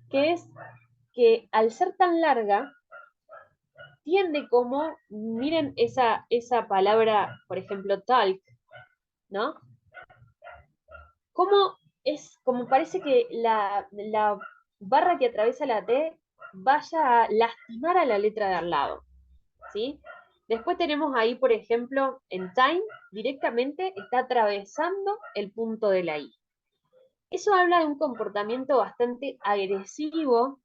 que es que al ser tan larga, tiende como, miren esa palabra, por ejemplo, talk, ¿no? Como parece que la barra que atraviesa la T vaya a lastimar a la letra de al lado, ¿sí? Después tenemos ahí, por ejemplo, en time, directamente está atravesando el punto de la I. Eso habla de un comportamiento bastante agresivo,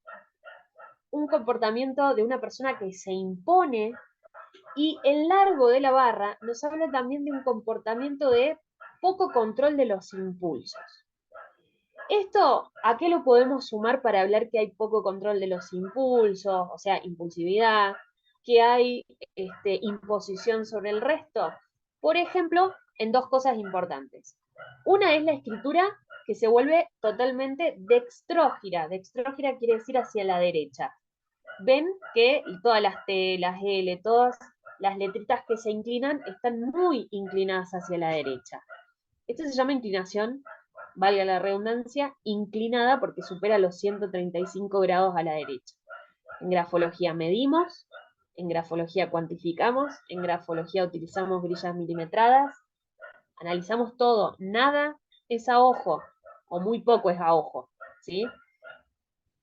un comportamiento de una persona que se impone, y el largo de la barra nos habla también de un comportamiento de poco control de los impulsos. Esto, ¿a qué lo podemos sumar para hablar que hay poco control de los impulsos, o sea, impulsividad, que hay imposición sobre el resto? Por ejemplo, en dos cosas importantes. Una es la escritura, que se vuelve totalmente dextrógira. Dextrógira quiere decir hacia la derecha. Ven que todas las T, las L, todas las letritas que se inclinan están muy inclinadas hacia la derecha. Esto se llama inclinación, valga la redundancia, inclinada porque supera los 135 grados a la derecha. En grafología medimos, en grafología cuantificamos, en grafología utilizamos grillas milimetradas, analizamos todo, nada es a ojo, o muy poco es a ojo, ¿sí?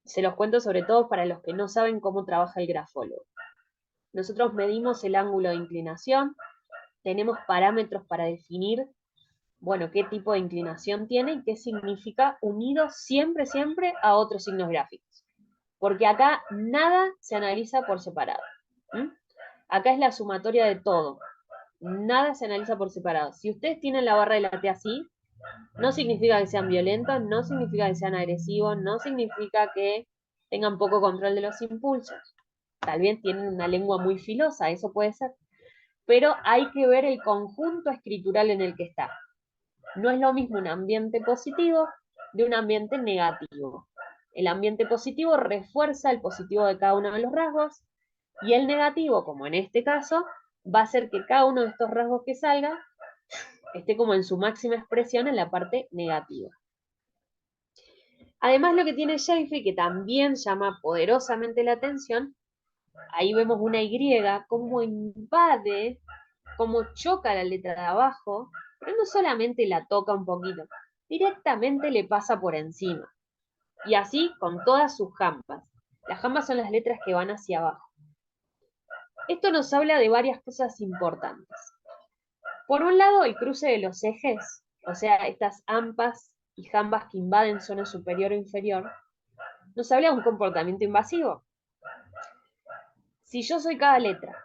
Se los cuento sobre todo para los que no saben cómo trabaja el grafólogo. Nosotros medimos el ángulo de inclinación, tenemos parámetros para definir, bueno, qué tipo de inclinación tiene y qué significa, unido siempre, siempre a otros signos gráficos. Porque acá nada se analiza por separado. Acá es la sumatoria de todo. Nada se analiza por separado. Si ustedes tienen la barra de la T así, no significa que sean violentos, no significa que sean agresivos, no significa que tengan poco control de los impulsos. Tal vez tienen una lengua muy filosa, eso puede ser. Pero hay que ver el conjunto escritural en el que está. No es lo mismo un ambiente positivo de un ambiente negativo. El ambiente positivo refuerza el positivo de cada uno de los rasgos y el negativo, como en este caso, va a hacer que cada uno de estos rasgos que salga esté como en su máxima expresión en la parte negativa. Además, lo que tiene Shapely, que también llama poderosamente la atención, ahí vemos una Y, cómo invade, cómo choca la letra de abajo, pero no solamente la toca un poquito, directamente le pasa por encima. Y así con todas sus jambas. Las jambas son las letras que van hacia abajo. Esto nos habla de varias cosas importantes. Por un lado, el cruce de los ejes, o sea, estas ampas y jambas que invaden zona superior o inferior, nos habla de un comportamiento invasivo. Si yo soy cada letra,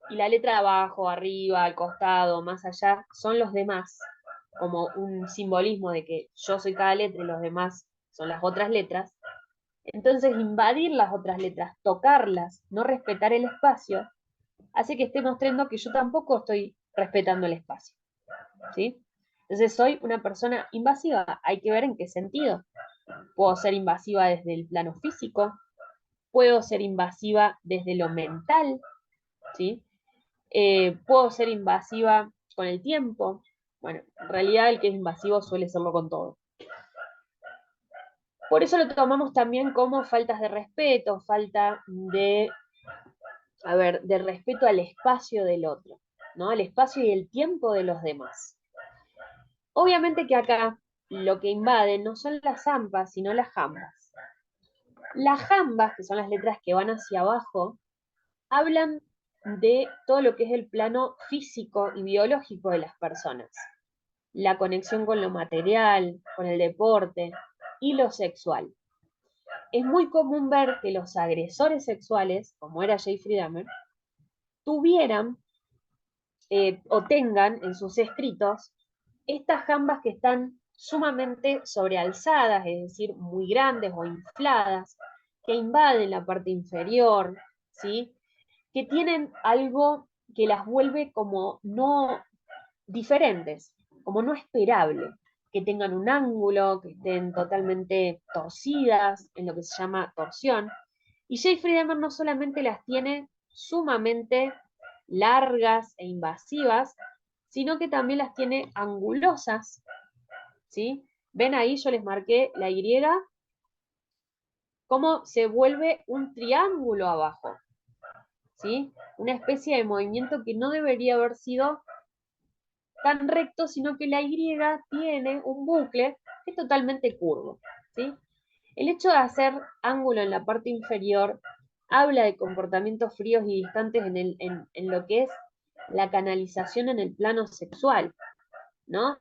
y la letra de abajo, arriba, al costado, más allá, son los demás, como un simbolismo de que yo soy cada letra y los demás son las otras letras, entonces invadir las otras letras, tocarlas, no respetar el espacio, hace que esté mostrando que yo tampoco estoy respetando el espacio, ¿sí? Entonces soy una persona invasiva, hay que ver en qué sentido. Puedo ser invasiva desde el plano físico, puedo ser invasiva desde lo mental, ¿sí? Puedo ser invasiva con el tiempo. Bueno, en realidad el que es invasivo suele serlo con todo. Por eso lo tomamos también como faltas de respeto, falta de respeto al espacio del otro, ¿no? Al espacio y el tiempo de los demás. Obviamente que acá lo que invade no son las ampas, sino las jambas. Las jambas, que son las letras que van hacia abajo, hablan de todo lo que es el plano físico y biológico de las personas. La conexión con lo material, con el deporte y lo sexual. Es muy común ver que los agresores sexuales, como era Jeffrey Dahmer, tuvieran o tengan en sus escritos estas jambas que están sumamente sobrealzadas, es decir, muy grandes o infladas, que invaden la parte inferior, ¿sí? Que tienen algo que las vuelve como no diferentes, como no esperable, que tengan un ángulo, que estén totalmente torcidas, en lo que se llama torsión. Y Jeffrey Dahmer no solamente las tiene sumamente largas e invasivas, sino que también las tiene angulosas, ¿sí? ¿Ven ahí? Yo les marqué la Y, cómo se vuelve un triángulo abajo, ¿sí? Una especie de movimiento que no debería haber sido tan recto, sino que la Y tiene un bucle que es totalmente curvo, ¿sí? El hecho de hacer ángulo en la parte inferior habla de comportamientos fríos y distantes en lo que es la canalización en el plano sexual, ¿no?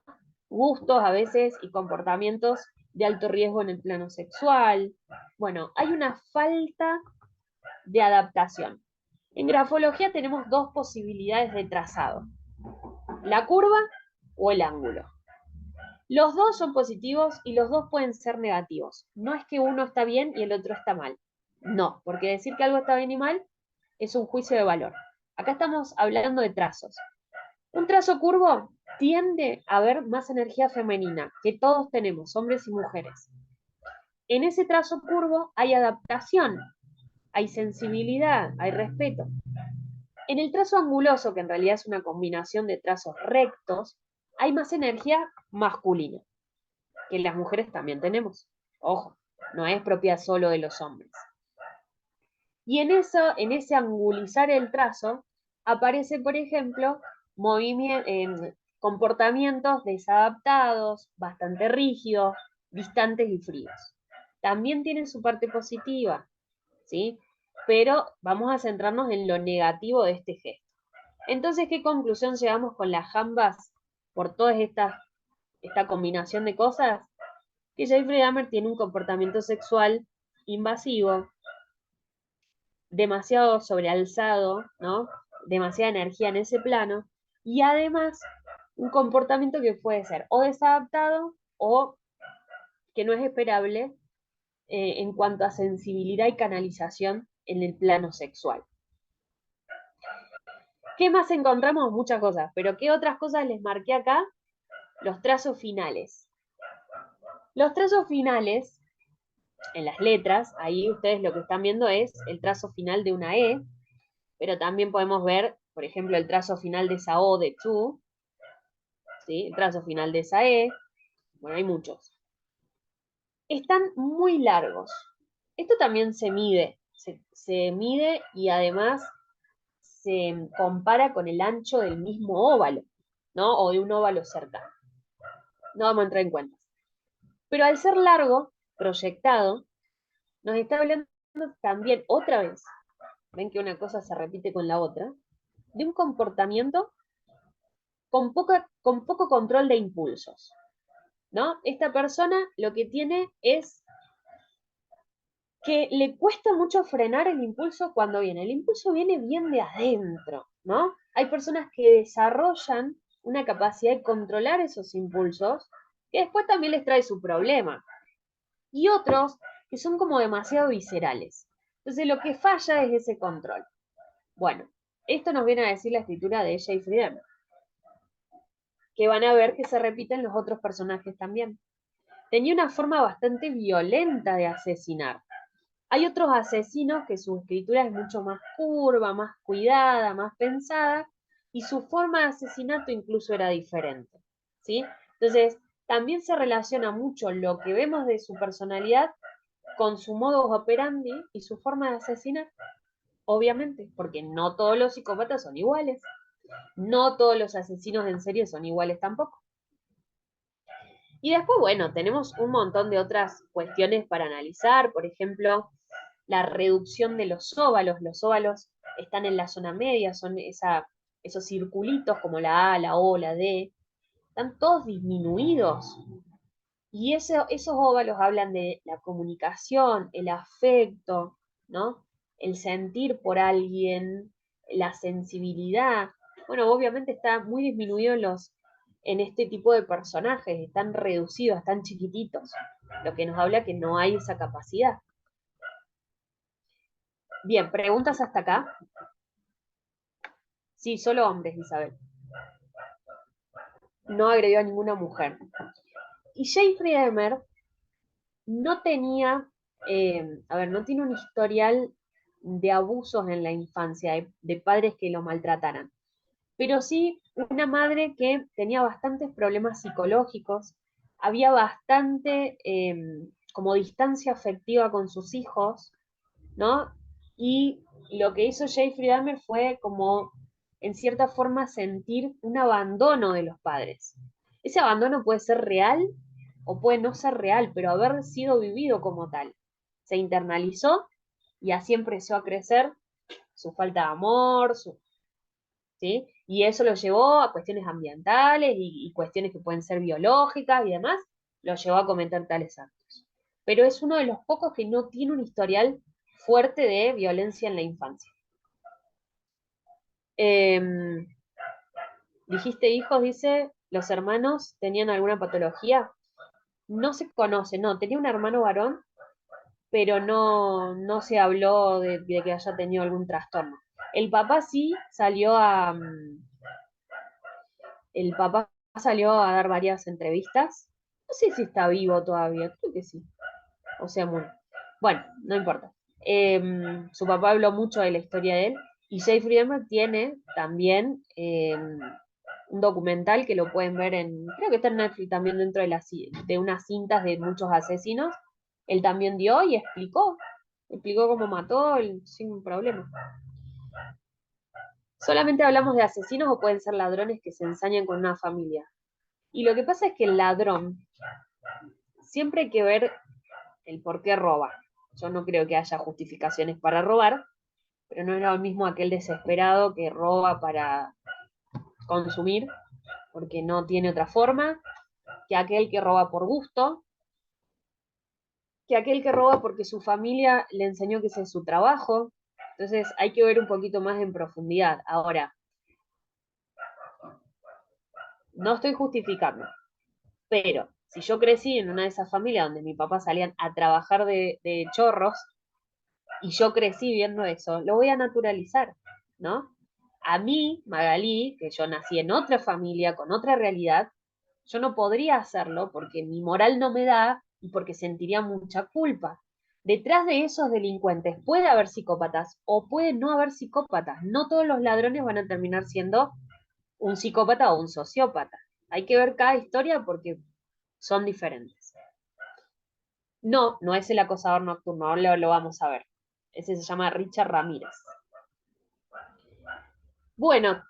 Gustos a veces y comportamientos de alto riesgo en el plano sexual. Bueno, hay una falta de adaptación. En grafología tenemos dos posibilidades de trazado: la curva o el ángulo. Los dos son positivos y los dos pueden ser negativos. No es que uno está bien y el otro está mal. No, porque decir que algo está bien y mal es un juicio de valor. Acá estamos hablando de trazos. Un trazo curvo tiende a haber más energía femenina, que todos tenemos, hombres y mujeres. En ese trazo curvo hay adaptación, hay sensibilidad, hay respeto. En el trazo anguloso, que en realidad es una combinación de trazos rectos, hay más energía masculina, que las mujeres también tenemos. Ojo, no es propia solo de los hombres. Y en ese angulizar el trazo, aparece, por ejemplo, comportamientos desadaptados, bastante rígidos, distantes y fríos. También tienen su parte positiva, ¿sí? Pero vamos a centrarnos en lo negativo de este gesto. Entonces, ¿qué conclusión llegamos con las jambas por toda esta combinación de cosas? Que Jeffrey Dahmer tiene un comportamiento sexual invasivo, demasiado sobrealzado, ¿no? Demasiada energía en ese plano, y además un comportamiento que puede ser o desadaptado o que no es esperable en cuanto a sensibilidad y canalización en el plano sexual. ¿Qué más encontramos? Muchas cosas, pero ¿qué otras cosas les marqué acá? Los trazos finales. Los trazos finales, en las letras, ahí ustedes lo que están viendo es el trazo final de una E, pero también podemos ver, por ejemplo, el trazo final de esa O de to, ¿sí? El trazo final de esa E, bueno, hay muchos. Están muy largos. Esto también se mide, se mide y además se compara con el ancho del mismo óvalo, ¿no? O de un óvalo cercano. No vamos a entrar en cuentas. Pero al ser largo, proyectado, nos está hablando también otra vez, ven que una cosa se repite con la otra, de un comportamiento con poco control de impulsos, ¿no? Esta persona lo que tiene es que le cuesta mucho frenar el impulso cuando viene. El impulso viene bien de adentro, ¿no? Hay personas que desarrollan una capacidad de controlar esos impulsos que después también les trae su problema. Y otros que son como demasiado viscerales. Entonces lo que falla es ese control. Bueno, esto nos viene a decir la escritura de Jeffrey Dahmer, que van a ver que se repiten los otros personajes también. Tenía una forma bastante violenta de asesinar. Hay otros asesinos que su escritura es mucho más curva, más cuidada, más pensada, y su forma de asesinato incluso era diferente, ¿sí? Entonces, también se relaciona mucho lo que vemos de su personalidad con su modus operandi y su forma de asesinar, obviamente, porque no todos los psicópatas son iguales, no todos los asesinos en serie son iguales tampoco. Y después, bueno, tenemos un montón de otras cuestiones para analizar, por ejemplo, la reducción de los óvalos. Los óvalos están en la zona media, son esos circulitos como la A, la O, la D, están todos disminuidos. Y esos óvalos hablan de la comunicación, el afecto, ¿no? El sentir por alguien, la sensibilidad. Bueno, obviamente está muy disminuido en este tipo de personajes, están reducidos, están chiquititos, lo que nos habla que no hay esa capacidad. Bien, ¿preguntas hasta acá? Sí, solo hombres, Isabel. No agredió a ninguna mujer. Y Jeffrey Dahmer no tenía, no tiene un historial de abusos en la infancia, de padres que lo maltrataran, pero sí una madre que tenía bastantes problemas psicológicos, había bastante como distancia afectiva con sus hijos, ¿no? Y lo que hizo Jeffrey Dahmer fue como, en cierta forma, sentir un abandono de los padres. Ese abandono puede ser real o puede no ser real, pero haber sido vivido como tal. Se internalizó y así empezó a crecer su falta de amor, ¿sí? Y eso lo llevó a cuestiones ambientales y cuestiones que pueden ser biológicas y demás, lo llevó a cometer tales actos. Pero es uno de los pocos que no tiene un historial fuerte de violencia en la infancia. Dijiste hijos, dice, los hermanos tenían alguna patología. No se conoce, no, tenía un hermano varón, pero no se habló de que haya tenido algún trastorno. El papá sí salió el papá salió a dar varias entrevistas. No sé si está vivo todavía, creo que sí. O sea, muy. Bueno, no importa. Su papá habló mucho de la historia de él. Y Jeffrey Dahmer tiene también un documental que lo pueden ver creo que está en Netflix también dentro de unas cintas de muchos asesinos. Él también dio y explicó cómo mató sin problema. Solamente hablamos de asesinos o pueden ser ladrones que se ensañan con una familia. Y lo que pasa es que el ladrón, siempre hay que ver el por qué roba. Yo no creo que haya justificaciones para robar, pero no es lo mismo aquel desesperado que roba para consumir, porque no tiene otra forma, que aquel que roba por gusto, que aquel que roba porque su familia le enseñó que ese es su trabajo. Entonces hay que ver un poquito más en profundidad. Ahora, no estoy justificando, pero si yo crecí en una de esas familias donde mi papá salían a trabajar de chorros y yo crecí viendo eso, lo voy a naturalizar, ¿no? A mí, Magalí, que yo nací en otra familia, con otra realidad, yo no podría hacerlo porque mi moral no me da y porque sentiría mucha culpa. Detrás de esos delincuentes puede haber psicópatas o puede no haber psicópatas. No todos los ladrones van a terminar siendo un psicópata o un sociópata. Hay que ver cada historia porque son diferentes. No, no es el acosador nocturno, ahora lo vamos a ver. Ese se llama Richard Ramírez. Bueno,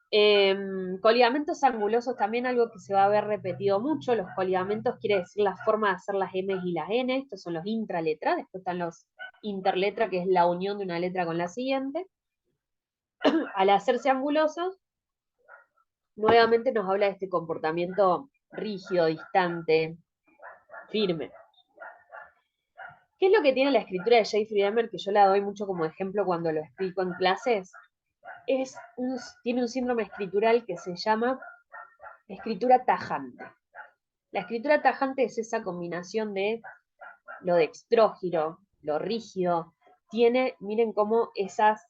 coligamentos angulosos también algo que se va a ver repetido mucho. Los coligamentos quiere decir la forma de hacer las M y las N. Estos son los intraletras. Después están los interletra, que es la unión de una letra con la siguiente. Al hacerse angulosos, nuevamente nos habla de este comportamiento rígido, distante, firme. ¿Qué es lo que tiene la escritura de Jeffrey Dahmer, que yo la doy mucho como ejemplo cuando lo explico en clases? Tiene un síndrome escritural que se llama escritura tajante. La escritura tajante es esa combinación de lo dextrógiro, lo rígido. Miren cómo esas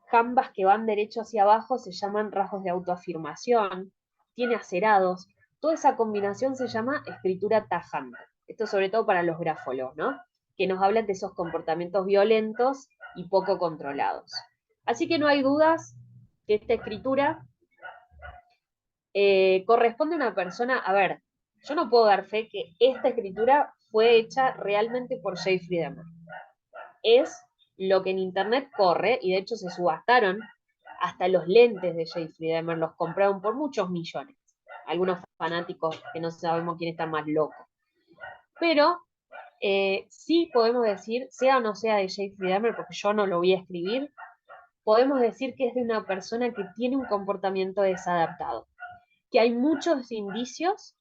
jambas que van derecho hacia abajo se llaman rasgos de autoafirmación. Tiene acerados. Toda esa combinación se llama escritura tajante. Esto sobre todo para los grafólogos, ¿no? Que nos hablan de esos comportamientos violentos y poco controlados. Así que no hay dudas que esta escritura corresponde a una persona. A ver, yo no puedo dar fe que esta escritura fue hecha realmente por Jeffrey Dahmer. Es lo que en internet corre, y de hecho se subastaron hasta los lentes de Jeffrey Dahmer, los compraron por muchos millones. Algunos fanáticos que no sabemos quién está más loco. Pero sí podemos decir, sea o no sea de Jeffrey Dahmer, porque yo no lo voy a escribir, podemos decir que es de una persona que tiene un comportamiento desadaptado. Que hay muchos indicios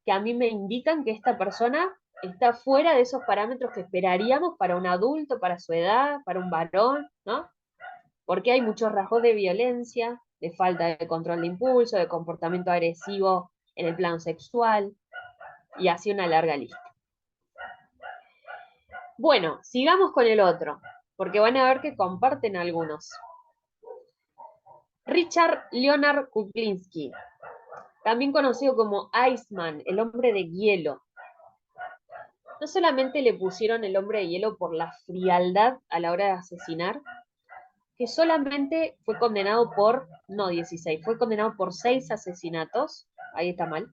que a mí me indican que esta persona está fuera de esos parámetros que esperaríamos para un adulto, para su edad, para un varón, ¿no? Porque hay muchos rasgos de violencia, de falta de control de impulso, de comportamiento agresivo en el plano sexual, y así una larga lista. Bueno, sigamos con el otro, porque van a ver que comparten algunos. Richard Leonard Kuklinski, también conocido como Iceman, el hombre de hielo. No solamente le pusieron el hombre de hielo por la frialdad a la hora de asesinar, que solamente fue condenado por, no 16, fue condenado por 6 asesinatos, ahí está mal,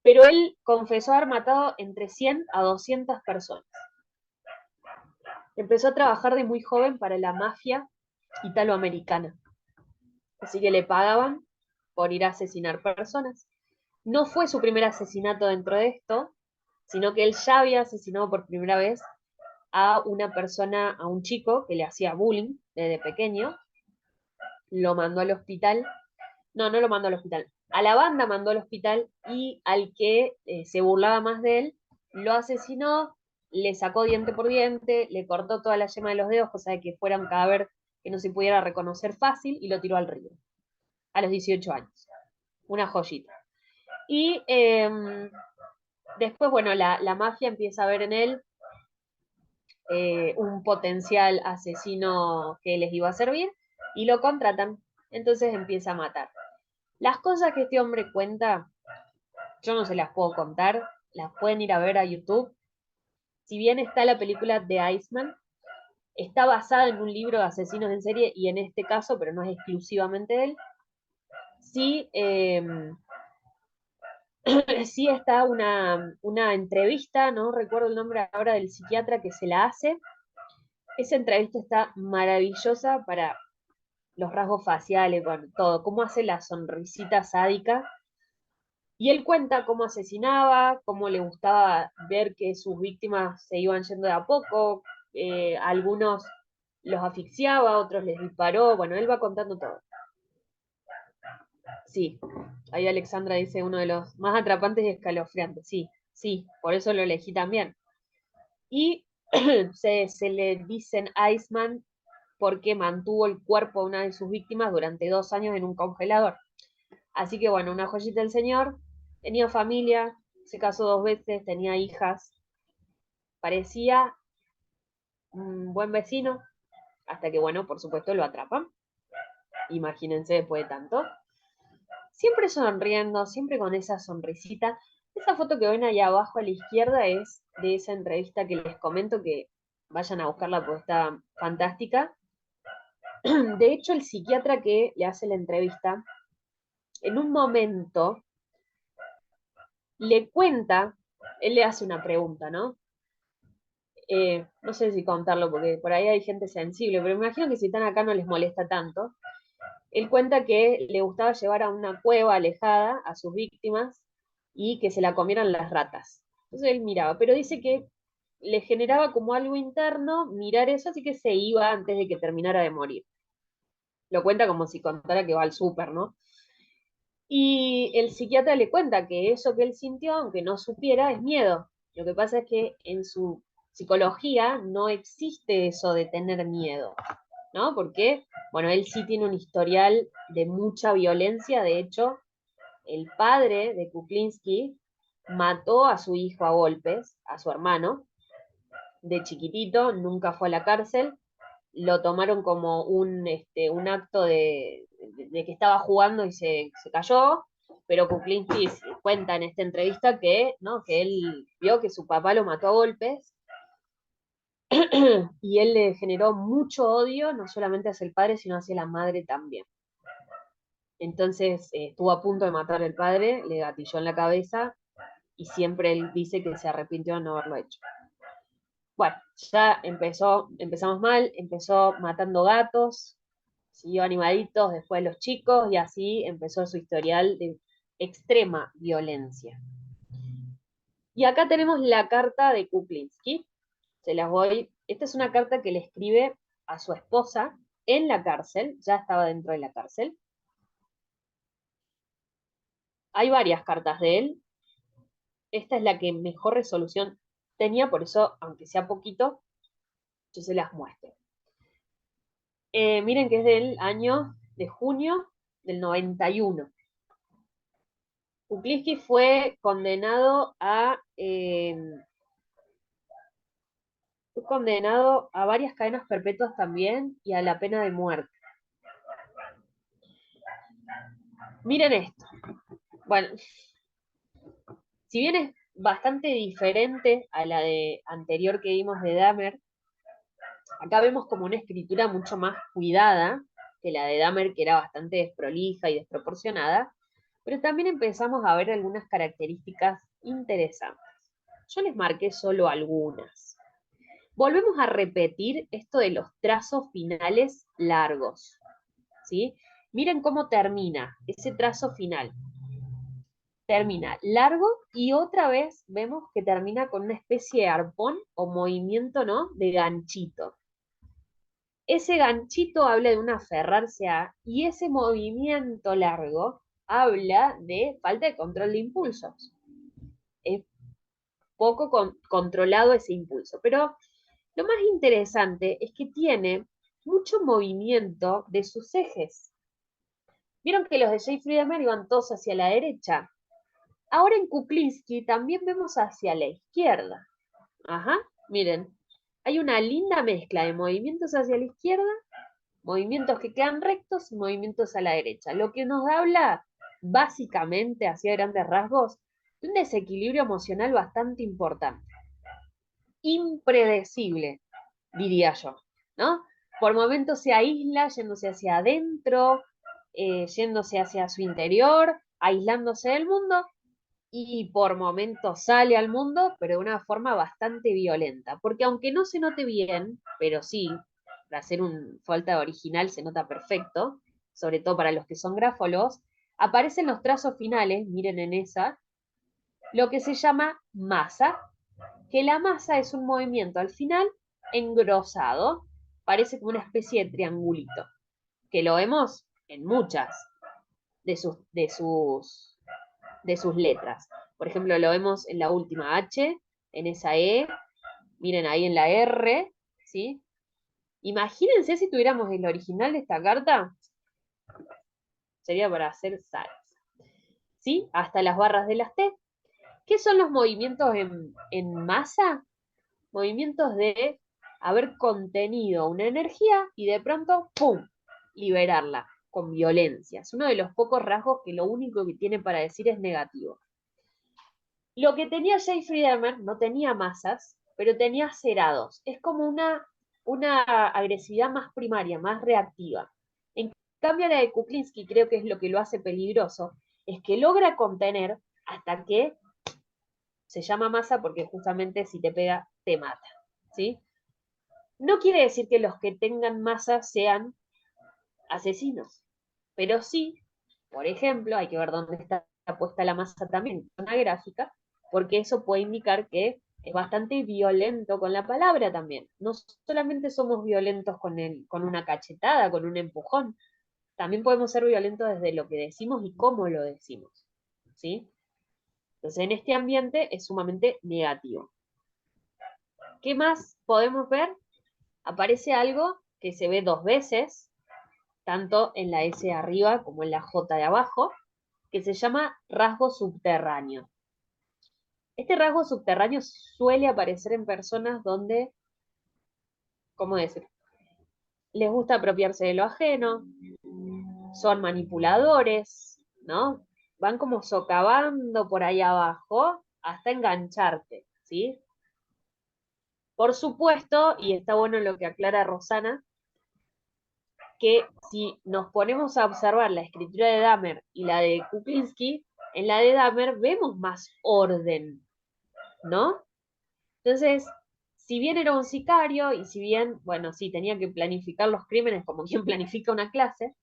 pero él confesó haber matado entre 100 a 200 personas. Empezó a trabajar de muy joven para la mafia italoamericana, así que le pagaban por ir a asesinar personas. No fue su primer asesinato dentro de esto, sino que él ya había asesinado por primera vez a una persona, a un chico que le hacía bullying desde pequeño, lo mandó al hospital, no lo mandó al hospital, a la banda mandó al hospital y al que se burlaba más de él, lo asesinó, le sacó diente por diente, le cortó toda la yema de los dedos, cosa de que fuera un cadáver que no se pudiera reconocer fácil, y lo tiró al río, a los 18 años. Una joyita. Y después, bueno, la mafia empieza a ver en él un potencial asesino que les iba a servir, y lo contratan. Entonces empieza a matar. Las cosas que este hombre cuenta, yo no se las puedo contar, las pueden ir a ver a YouTube. Si bien está la película The Iceman, está basada en un libro de asesinos en serie, y en este caso, pero no es exclusivamente él, sí, sí está una entrevista, no recuerdo el nombre ahora del psiquiatra que se la hace. Esa entrevista está maravillosa para los rasgos faciales, con todo, cómo hace la sonrisita sádica. Y él cuenta cómo asesinaba, cómo le gustaba ver que sus víctimas se iban yendo de a poco, algunos los asfixiaba, otros les disparó, bueno, él va contando todo. Sí, ahí Alexandra dice uno de los más atrapantes y escalofriantes, sí, sí, por eso lo elegí también. Y se le dicen Iceman porque mantuvo el cuerpo de una de sus víctimas durante 2 años en un congelador. Así que bueno, una joyita del señor, tenía familia, se casó 2 veces, tenía hijas, parecía un buen vecino, hasta que bueno, por supuesto lo atrapan. Imagínense después de tanto. Siempre sonriendo, siempre con esa sonrisita. Esa foto que ven ahí abajo a la izquierda es de esa entrevista que les comento, que vayan a buscarla porque está fantástica. De hecho, el psiquiatra que le hace la entrevista, en un momento le cuenta, él le hace una pregunta, ¿no? No sé si contarlo porque por ahí hay gente sensible, pero me imagino que si están acá no les molesta tanto. Él cuenta que le gustaba llevar a una cueva alejada a sus víctimas y que se la comieran las ratas. Entonces él miraba, pero dice que le generaba como algo interno mirar eso, así que se iba antes de que terminara de morir. Lo cuenta como si contara que va al súper, ¿no? Y el psiquiatra le cuenta que eso que él sintió, aunque no supiera, es miedo. Lo que pasa es que en su psicología no existe eso de tener miedo, ¿no? Porque, bueno, él sí tiene un historial de mucha violencia. De hecho, el padre de Kuklinski mató a su hijo a golpes, a su hermano, de chiquitito, nunca fue a la cárcel. Lo tomaron como un acto de que estaba jugando y se cayó, pero Kuklinski cuenta en esta entrevista que, ¿no? que él vio que su papá lo mató a golpes y él le generó mucho odio, no solamente hacia el padre, sino hacia la madre también. Entonces estuvo a punto de matar al padre, le gatilló en la cabeza y siempre él dice que se arrepintió de no haberlo hecho. Bueno, ya empezamos mal, empezó matando gatos, siguió animaditos, después los chicos, y así empezó su historial de extrema violencia. Y acá tenemos la carta de Kuklinski. Se las voy. Esta es una carta que le escribe a su esposa en la cárcel, ya estaba dentro de la cárcel. Hay varias cartas de él. Esta es la que mejor resolución tenía, por eso, aunque sea poquito, yo se las muestro. Miren que es del año de junio del 91. Kuklinski fue condenado a varias cadenas perpetuas también y a la pena de muerte. Miren esto. Bueno, si bien es bastante diferente a la de anterior que vimos de Dahmer, Acá vemos como una escritura mucho más cuidada que la de Dahmer, que era bastante desprolija y desproporcionada, pero también empezamos a ver algunas características interesantes. Yo les marqué solo algunas. Volvemos a repetir esto de los trazos finales largos, ¿sí? Miren cómo termina ese trazo final. Termina largo y otra vez vemos que termina con una especie de arpón o movimiento, ¿no? De ganchito. Ese ganchito habla de un aferrarse a, y ese movimiento largo habla de falta de control de impulsos. Es poco controlado ese impulso. Pero lo más interesante es que tiene mucho movimiento de sus ejes. Vieron que los de J. Friedemann iban todos hacia la derecha. Ahora en Kuklinski también vemos hacia la izquierda. Ajá, miren. Hay una linda mezcla de movimientos hacia la izquierda, movimientos que quedan rectos y movimientos a la derecha. Lo que nos habla, básicamente, hacia grandes rasgos, de un desequilibrio emocional bastante importante. Impredecible, diría yo, ¿no? Por momentos se aísla, yéndose hacia adentro, yéndose hacia su interior, aislándose del mundo, y por momentos sale al mundo, pero de una forma bastante violenta. Porque aunque no se note bien, pero sí, para hacer un falta original se nota perfecto, sobre todo para los que son grafólogos, aparecen los trazos finales, miren en esa, lo que se llama masa, que la masa es un movimiento al final engrosado, parece como una especie de triangulito, que lo vemos en muchas de sus letras. Por ejemplo, lo vemos en la última H, en esa E, miren ahí en la R, ¿sí? Imagínense si tuviéramos el original de esta carta, sería para hacer salsa, ¿sí? Hasta las barras de las T. ¿Qué son los movimientos en masa? Movimientos de haber contenido una energía y de pronto, ¡pum!, liberarla con violencia. Es uno de los pocos rasgos que lo único que tiene para decir es negativo. Lo que tenía J. Friedemann no tenía masas, pero tenía cerados. Es como una agresividad más primaria, más reactiva. En cambio, la de Kuklinski, creo que es lo que lo hace peligroso, es que logra contener hasta que se llama masa porque justamente si te pega, te mata, ¿sí? No quiere decir que los que tengan masa sean asesinos, pero sí, por ejemplo, hay que ver dónde está puesta la masa también, en una gráfica, porque eso puede indicar que es bastante violento con la palabra también. No solamente somos violentos con una cachetada, con un empujón, también podemos ser violentos desde lo que decimos y cómo lo decimos, ¿sí? Entonces, en este ambiente es sumamente negativo. ¿Qué más podemos ver? Aparece algo que se ve dos veces, tanto en la S de arriba como en la J de abajo, que se llama rasgo subterráneo. Este rasgo subterráneo suele aparecer en personas donde, ¿cómo decir? Les gusta apropiarse de lo ajeno, son manipuladores, ¿no? Van como socavando por ahí abajo hasta engancharte, ¿sí? Por supuesto, y está bueno lo que aclara Rosana, que si nos ponemos a observar la escritura de Dahmer y la de Kuklinski, en la de Dahmer vemos más orden, ¿no? Entonces, si bien era un sicario y si bien, bueno, sí, tenía que planificar los crímenes como quien planifica una clase,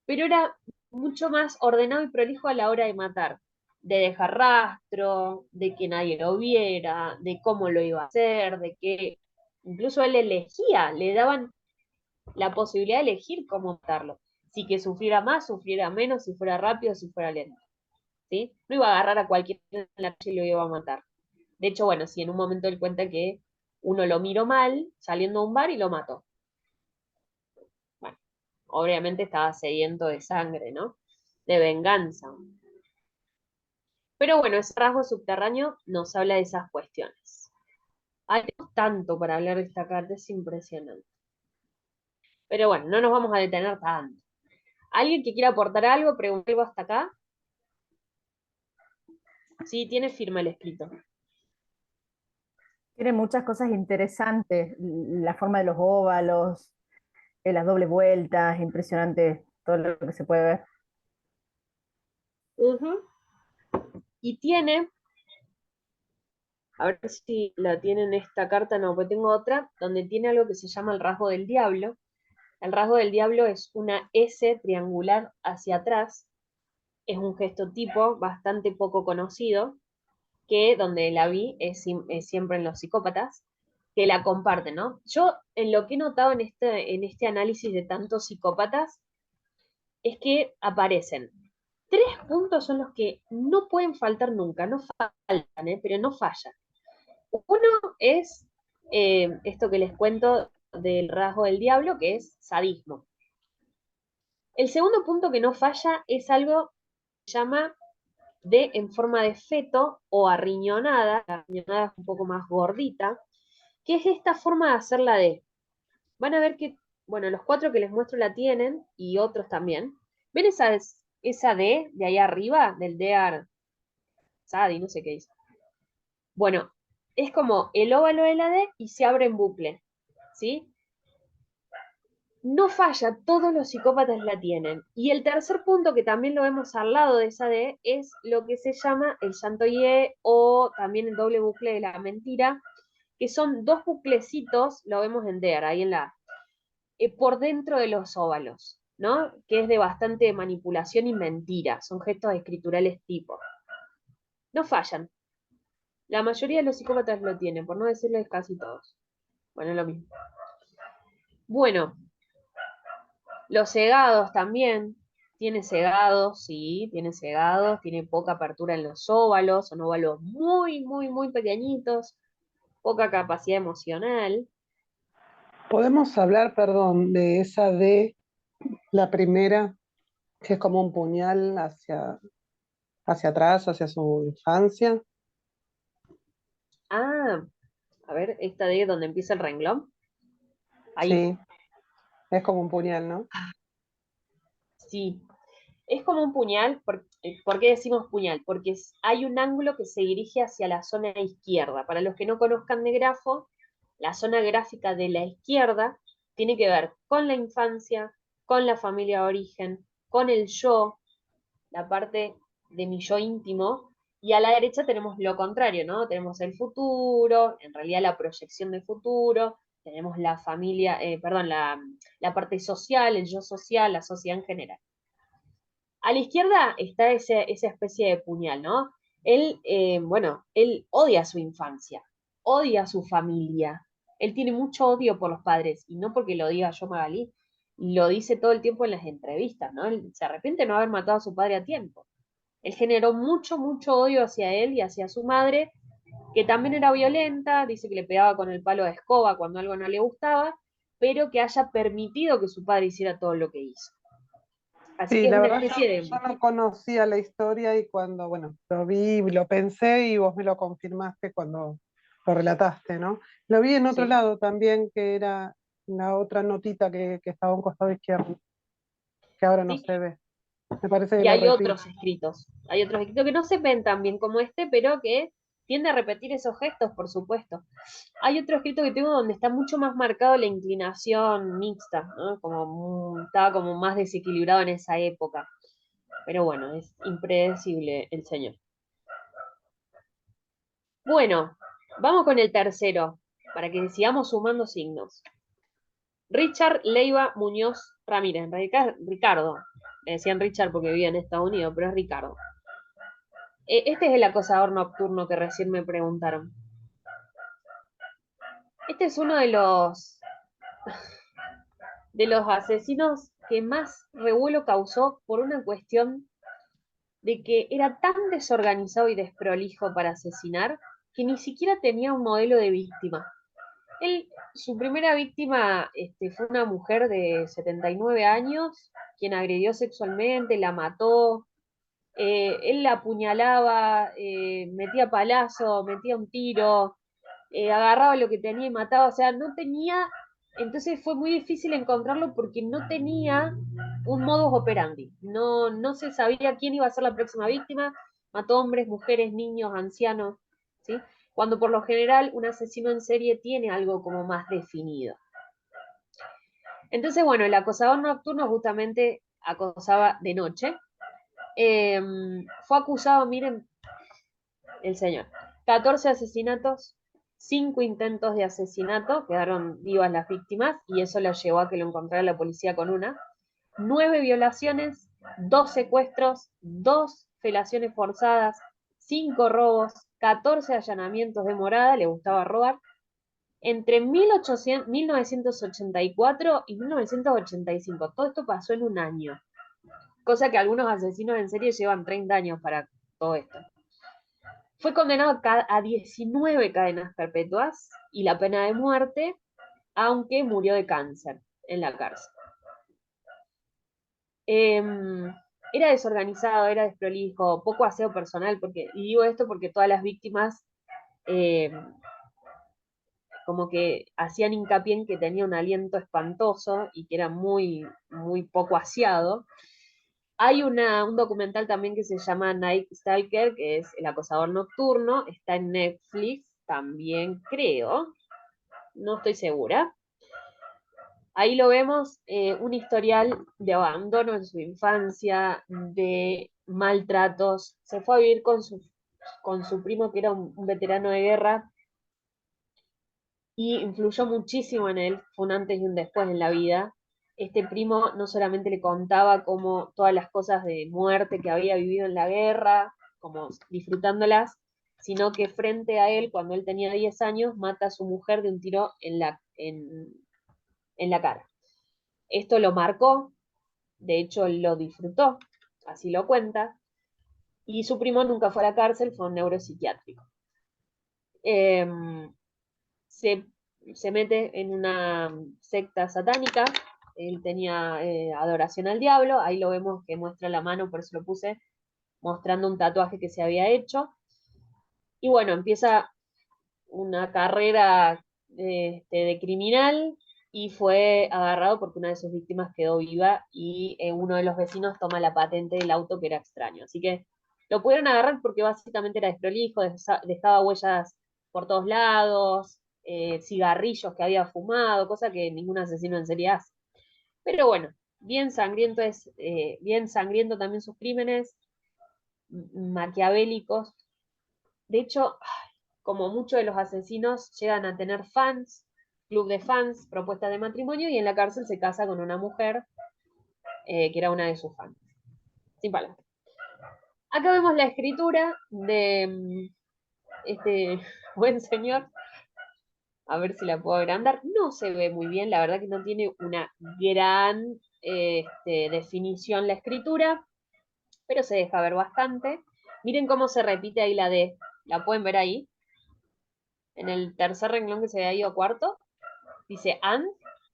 pero era mucho más ordenado y prolijo a la hora de matar, de dejar rastro, de que nadie lo viera, de cómo lo iba a hacer, de que incluso él elegía, le daban la posibilidad de elegir cómo matarlo. Si que sufriera más, sufriera menos, si fuera rápido, si fuera lento. ¿Sí? No iba a agarrar a cualquiera en la calle y lo iba a matar. De hecho, bueno, si en un momento él cuenta que uno lo miró mal saliendo a un bar y lo mató. Bueno, obviamente estaba sediento de sangre, ¿no? De venganza. Pero bueno, ese rasgo subterráneo nos habla de esas cuestiones. Hay tanto para hablar de esta carta, es impresionante. Pero bueno, no nos vamos a detener tanto. ¿Alguien que quiera aportar algo? Pregunte algo hasta acá. Sí, tiene firma el escrito. Tiene muchas cosas interesantes, la forma de los óvalos, las dobles vueltas, impresionante todo lo que se puede ver. Ujú. Y tiene, a ver si la tiene en esta carta, no, pues tengo otra, donde tiene algo que se llama el rasgo del diablo. El rasgo del diablo es una S triangular hacia atrás, es un gesto tipo bastante poco conocido, que donde la vi es siempre en los psicópatas, que la comparten, ¿no? Yo en lo que he notado en este análisis de tantos psicópatas es que aparecen. 3 puntos son los que no pueden faltar nunca, no faltan, pero no fallan. Uno es esto que les cuento del rasgo del diablo, que es sadismo. El segundo punto que no falla es algo que se llama D en forma de feto o arriñonada. La arriñonada es un poco más gordita, que es esta forma de hacer la D. Van a ver que, bueno, los 4 que les muestro la tienen y otros también. ¿Ven esa D de ahí arriba, del D Sadi, no sé qué dice? Bueno, es como el óvalo de la D y se abre en bucle, ¿sí? No falla, todos los psicópatas la tienen. Y el tercer punto, que también lo vemos al lado de esa D, es lo que se llama el chantoyer o también el doble bucle de la mentira, que son 2 buclecitos, lo vemos en D, ahí en la por dentro de los óvalos, ¿no? Que es de bastante manipulación y mentira, son gestos escriturales tipo. No fallan. La mayoría de los psicópatas lo tienen, por no decirles casi todos. Bueno, lo mismo. Bueno, los cegados también. Tiene cegados, sí, tiene cegados, tiene poca apertura en los óvalos, son óvalos muy, muy, muy pequeñitos, poca capacidad emocional. Podemos hablar, perdón, de esa D, la primera, que es como un puñal hacia atrás, hacia su infancia. Ah, a ver, esta de donde empieza el renglón. Ahí, Sí, es como un puñal, ¿no? sí. Es como un puñal, ¿por qué decimos puñal? Porque hay un ángulo que se dirige hacia la zona izquierda. Para los que no conozcan de grafo, la zona gráfica de la izquierda tiene que ver con la infancia, con la familia de origen, con el yo, la parte de mi yo íntimo, y a la derecha tenemos lo contrario, ¿no? Tenemos el futuro, en realidad la proyección del futuro, tenemos la familia, perdón, la parte social, el yo social, la sociedad en general. A la izquierda está esa especie de puñal, ¿no? Él, bueno, él odia su infancia, odia su familia. Él tiene mucho odio por los padres, y no porque lo diga yo, Magalí, lo dice todo el tiempo en las entrevistas, ¿no? Él se arrepiente de no haber matado a su padre a tiempo. Él generó mucho, mucho odio hacia él y hacia su madre, que también era violenta, dice que le pegaba con el palo de escoba cuando algo no le gustaba, pero que haya permitido que su padre hiciera todo lo que hizo. Así Sí, que es la una verdad especie yo de... no conocía la historia y cuando, bueno, lo vi, lo pensé y vos me lo confirmaste cuando lo relataste, ¿no? Lo vi en otro Sí. lado también, que era la otra notita que estaba a un costado izquierdo, que ahora no Sí, se ve. Me parece que y lo repito. hay otros escritos que no se ven tan bien como este, pero que tiende a repetir esos gestos, por supuesto. Hay otro escrito que tengo donde está mucho más marcado la inclinación mixta, ¿no? Estaba como más desequilibrado en esa época. Pero bueno, es impredecible el señor. Bueno, vamos con el tercero, para que sigamos sumando signos. Richard Leiva Muñoz Ramírez, en realidad Ricardo. Le decían Richard porque vivía en Estados Unidos, pero es Ricardo. Este es el acosador nocturno que recién me preguntaron. Este es uno de los asesinos que más revuelo causó por una cuestión de que era tan desorganizado y desprolijo para asesinar que ni siquiera tenía un modelo de víctima. Su primera víctima fue una mujer de 79 años, quien agredió sexualmente, la mató, él la apuñalaba, metía palazo, metía un tiro, agarraba lo que tenía y mataba, o sea, no tenía, entonces fue muy difícil encontrarlo porque no tenía un modus operandi, no se sabía quién iba a ser la próxima víctima, mató hombres, mujeres, niños, ancianos, ¿sí? cuando por lo general un asesino en serie tiene algo como más definido. Entonces, bueno, el acosador nocturno justamente acosaba de noche. Fue acusado, miren, el señor, 14 asesinatos, 5 intentos de asesinato, quedaron vivas las víctimas, y eso lo llevó a que lo encontrara la policía con una, 9 violaciones, 2 secuestros, 2 felaciones forzadas, 5 robos, 14 allanamientos de morada, le gustaba robar, entre 1984 y 1985. Todo esto pasó en un año, cosa que algunos asesinos en serie llevan 30 años para todo esto. Fue condenado a 19 cadenas perpetuas y la pena de muerte, aunque murió de cáncer en la cárcel. Era desorganizado, era desprolijo, poco aseo personal, y digo esto porque todas las víctimas como que hacían hincapié en que tenía un aliento espantoso y que era muy, muy poco aseado. Hay un documental también que se llama Night Stalker, que es El acosador nocturno, está en Netflix también, creo, no estoy segura. Ahí lo vemos, un historial de abandono en su infancia, de maltratos. Se fue a vivir con su primo, que era un veterano de guerra, y influyó muchísimo en él, fue un antes y un después en la vida. Este primo no solamente le contaba como todas las cosas de muerte que había vivido en la guerra, como disfrutándolas, sino que frente a él, cuando él tenía 10 años, mata a su mujer de un tiro en la cara. Esto lo marcó, de hecho lo disfrutó, así lo cuenta, y su primo nunca fue a la cárcel, fue un neuropsiquiátrico. Se mete en una secta satánica, él tenía adoración al diablo, ahí lo vemos que muestra la mano, por eso lo puse, mostrando un tatuaje que se había hecho, y bueno, empieza una carrera de criminal, y fue agarrado porque una de sus víctimas quedó viva, y uno de los vecinos toma la patente del auto, que era extraño, así que lo pudieron agarrar porque básicamente era desprolijo, dejaba huellas por todos lados, cigarrillos que había fumado, cosa que ningún asesino en serie hace. Pero bueno, bien sangriento también sus crímenes, maquiavélicos. De hecho, como muchos de los asesinos llegan a tener fans, club de fans, propuestas de matrimonio, y en la cárcel se casa con una mujer que era una de sus fans. Sin palabras. Acá vemos la escritura de este buen señor. A ver si la puedo agrandar. No se ve muy bien, la verdad que no tiene una gran definición la escritura, pero se deja ver bastante. Miren cómo se repite ahí la D. ¿La pueden ver ahí? En el tercer renglón que se había ido a cuarto, dice and,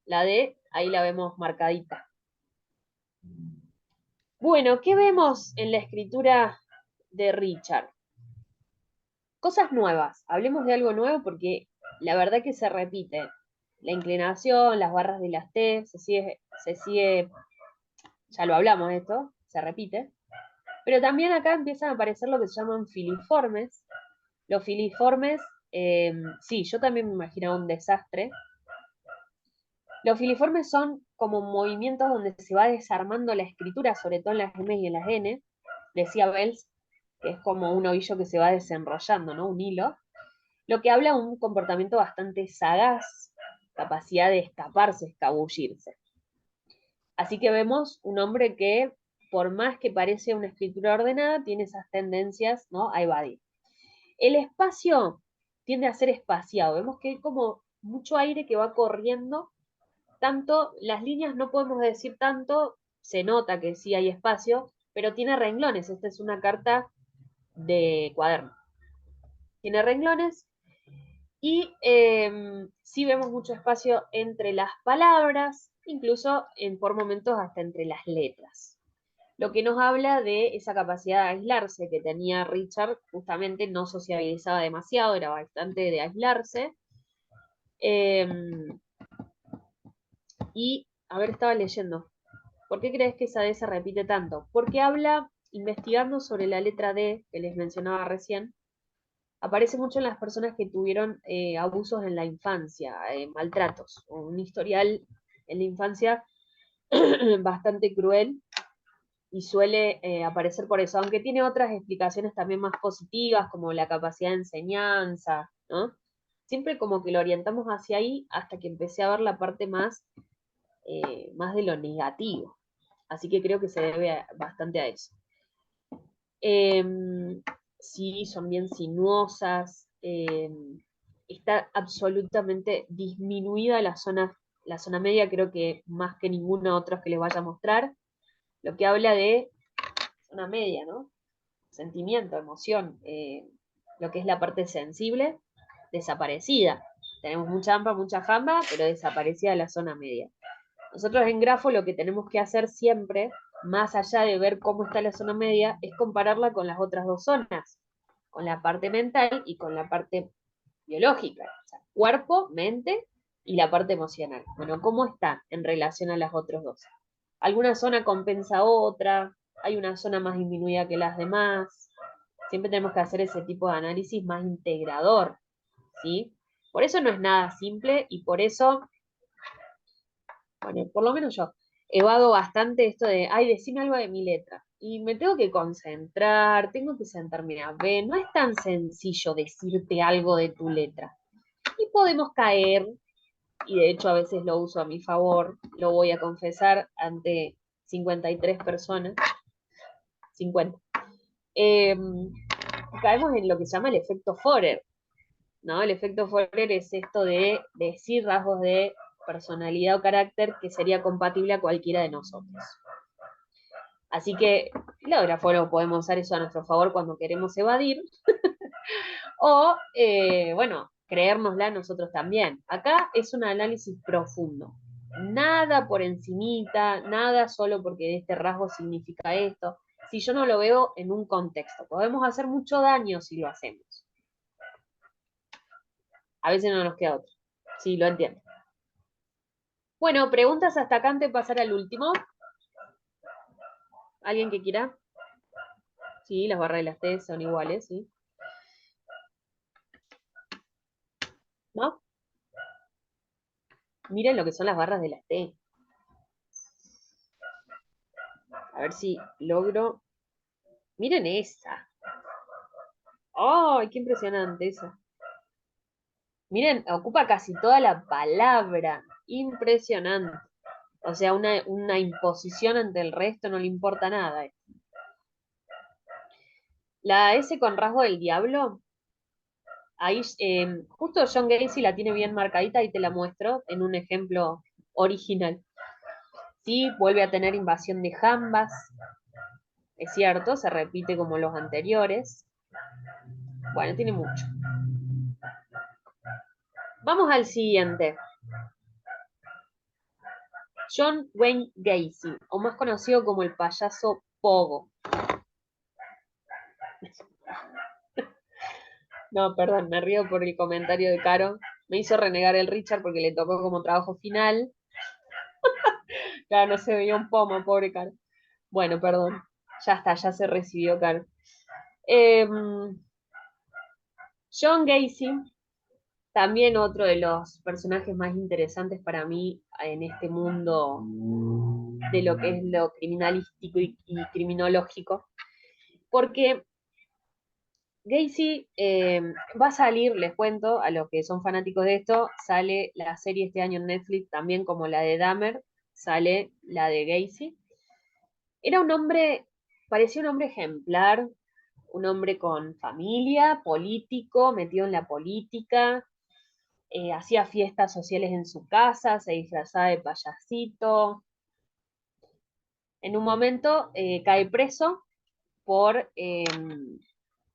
la D, ahí la vemos marcadita. Bueno, ¿qué vemos en la escritura de Richard? Cosas nuevas. Hablemos de algo nuevo porque la verdad que se repite. La inclinación, las barras de las T, se sigue, ya lo hablamos de esto, se repite. Pero también acá empiezan a aparecer lo que se llaman filiformes. Los filiformes, sí, yo también me imaginaba un desastre. Los filiformes son como movimientos donde se va desarmando la escritura, sobre todo en las M y en las N, decía Bells, que es como un ovillo que se va desenrollando, ¿no? Un hilo. Lo que habla de un comportamiento bastante sagaz, capacidad de escaparse, escabullirse. Así que vemos un hombre que, por más que parece una escritura ordenada, tiene esas tendencias, ¿no?, a evadir. El espacio tiende a ser espaciado. Vemos que hay como mucho aire que va corriendo. Tanto, las líneas no podemos decir tanto, se nota que sí hay espacio, pero tiene renglones. Esta es una carta de cuaderno. Tiene renglones. Y sí vemos mucho espacio entre las palabras, incluso por momentos hasta entre las letras. Lo que nos habla de esa capacidad de aislarse que tenía Richard, justamente no sociabilizaba demasiado, era bastante de aislarse. Y, a ver, estaba leyendo. ¿Por qué crees que esa D se repite tanto? Porque habla, investigando sobre la letra D, que les mencionaba recién, aparece mucho en las personas que tuvieron abusos en la infancia, maltratos, o un historial en la infancia bastante cruel y suele aparecer por eso, aunque tiene otras explicaciones también más positivas, como la capacidad de enseñanza, ¿no? Siempre como que lo orientamos hacia ahí hasta que empecé a ver la parte más de lo negativo. Así que creo que se debe bastante a eso. Sí, son bien sinuosas. Está absolutamente disminuida la zona media, creo que más que ninguna otra que les vaya a mostrar. Lo que habla de zona media, ¿no? Sentimiento, emoción, lo que es la parte sensible, desaparecida. Tenemos mucha hampa, mucha jamba, pero desaparecida la zona media. Nosotros en Grafo lo que tenemos que hacer siempre, más allá de ver cómo está la zona media, es compararla con las otras dos zonas, con la parte mental y con la parte biológica, o sea, cuerpo, mente y la parte emocional. Bueno, ¿cómo está en relación a las otras dos? Alguna zona compensa otra, hay una zona más disminuida que las demás. Siempre tenemos que hacer ese tipo de análisis más integrador, ¿sí? Por eso no es nada simple y por eso, bueno, por lo menos yo, evado bastante esto de, ay, decime algo de mi letra. Y me tengo que concentrar, tengo que sentarme a ver. No es tan sencillo decirte algo de tu letra. Y podemos caer, y de hecho a veces lo uso a mi favor, lo voy a confesar ante 53 personas, 50. Caemos en lo que se llama el efecto Forer, ¿no? El efecto Forer es esto de decir rasgos de personalidad o carácter que sería compatible a cualquiera de nosotros. Así que la grafólogo podemos usar eso a nuestro favor cuando queremos evadir, o, bueno, creérnosla nosotros también. Acá es un análisis profundo. Nada por encimita, nada solo porque este rasgo significa esto. Si yo no lo veo en un contexto, podemos hacer mucho daño si lo hacemos. A veces no nos queda otro. Sí, lo entiendo. Bueno, preguntas hasta acá antes de pasar al último. ¿Alguien que quiera? Sí, las barras de las T son iguales, ¿sí? ¿No? Miren lo que son las barras de las T. A ver si logro. Miren esa. ¡Ay, qué impresionante esa! Miren, ocupa casi toda la palabra. Impresionante. O sea, una imposición ante el resto, no le importa nada. La S con rasgo del diablo, ahí justo John Gacy la tiene bien marcadita y te la muestro en un ejemplo original. Sí, vuelve a tener invasión de jambas. Es cierto, se repite como los anteriores. Bueno, tiene mucho. Vamos al siguiente. John Wayne Gacy, o más conocido como el payaso Pogo. No, perdón, me río por el comentario de Caro. Me hizo renegar el Richard porque le tocó como trabajo final. Claro, no se veía un pomo, pobre Caro. Bueno, perdón. Ya está, ya se recibió, Caro. John Gacy, también otro de los personajes más interesantes para mí en este mundo de lo que es lo criminalístico y criminológico, porque Gacy va a salir, les cuento, a los que son fanáticos de esto, sale la serie este año en Netflix, también como la de Dahmer, sale la de Gacy. Era un hombre, parecía un hombre ejemplar, un hombre con familia, político, metido en la política, hacía fiestas sociales en su casa, se disfrazaba de payasito. En un momento cae preso por,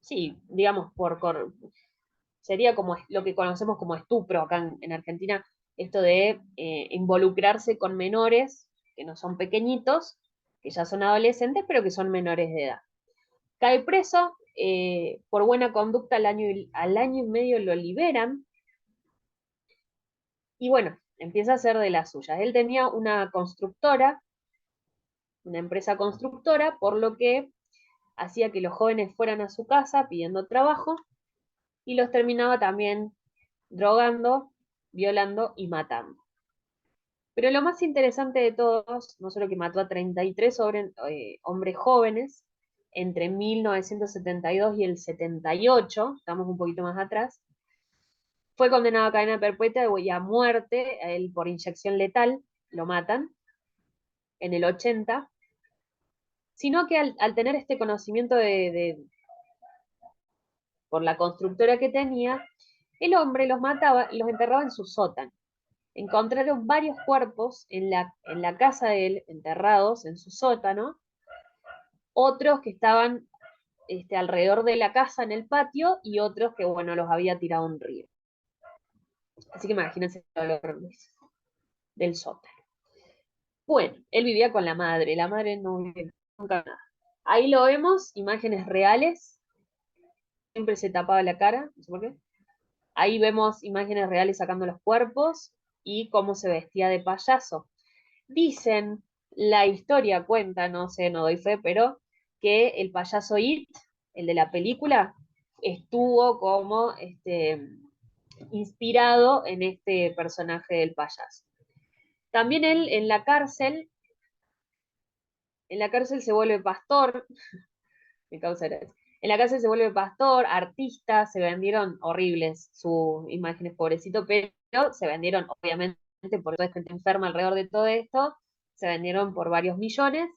sí, digamos, sería como lo que conocemos como estupro acá en Argentina, esto de involucrarse con menores que no son pequeñitos, que ya son adolescentes, pero que son menores de edad. Cae preso, por buena conducta al año y medio lo liberan, y bueno, empieza a hacer de las suyas. Él tenía una constructora, una empresa constructora, por lo que hacía que los jóvenes fueran a su casa pidiendo trabajo y los terminaba también drogando, violando y matando. Pero lo más interesante de todos, no solo que mató a 33 hombres jóvenes entre 1972 y el 78, estamos un poquito más atrás, fue condenado a cadena perpetua y a muerte, a él por inyección letal, lo matan en el 80, sino que al tener este conocimiento por la constructora que tenía, el hombre los mataba y los enterraba en su sótano. Encontraron varios cuerpos en la casa de él, enterrados en su sótano, otros que estaban alrededor de la casa en el patio y otros que, bueno, los había tirado a un río. Así que imagínense el dolor del sótano. Bueno, él vivía con la madre no vivía nunca nada. Ahí lo vemos, imágenes reales, siempre se tapaba la cara, no sé por qué. Ahí vemos imágenes reales sacando los cuerpos y cómo se vestía de payaso. Dicen, la historia cuenta, no sé, no doy fe, pero que el payaso It, el de la película, estuvo como inspirado en este personaje del payaso. También él en la cárcel se vuelve pastor, me causa gracia. En la cárcel se vuelve pastor, artista, se vendieron horribles sus imágenes, pobrecito, pero se vendieron, obviamente, por toda gente enferma alrededor de todo esto, se vendieron por varios millones,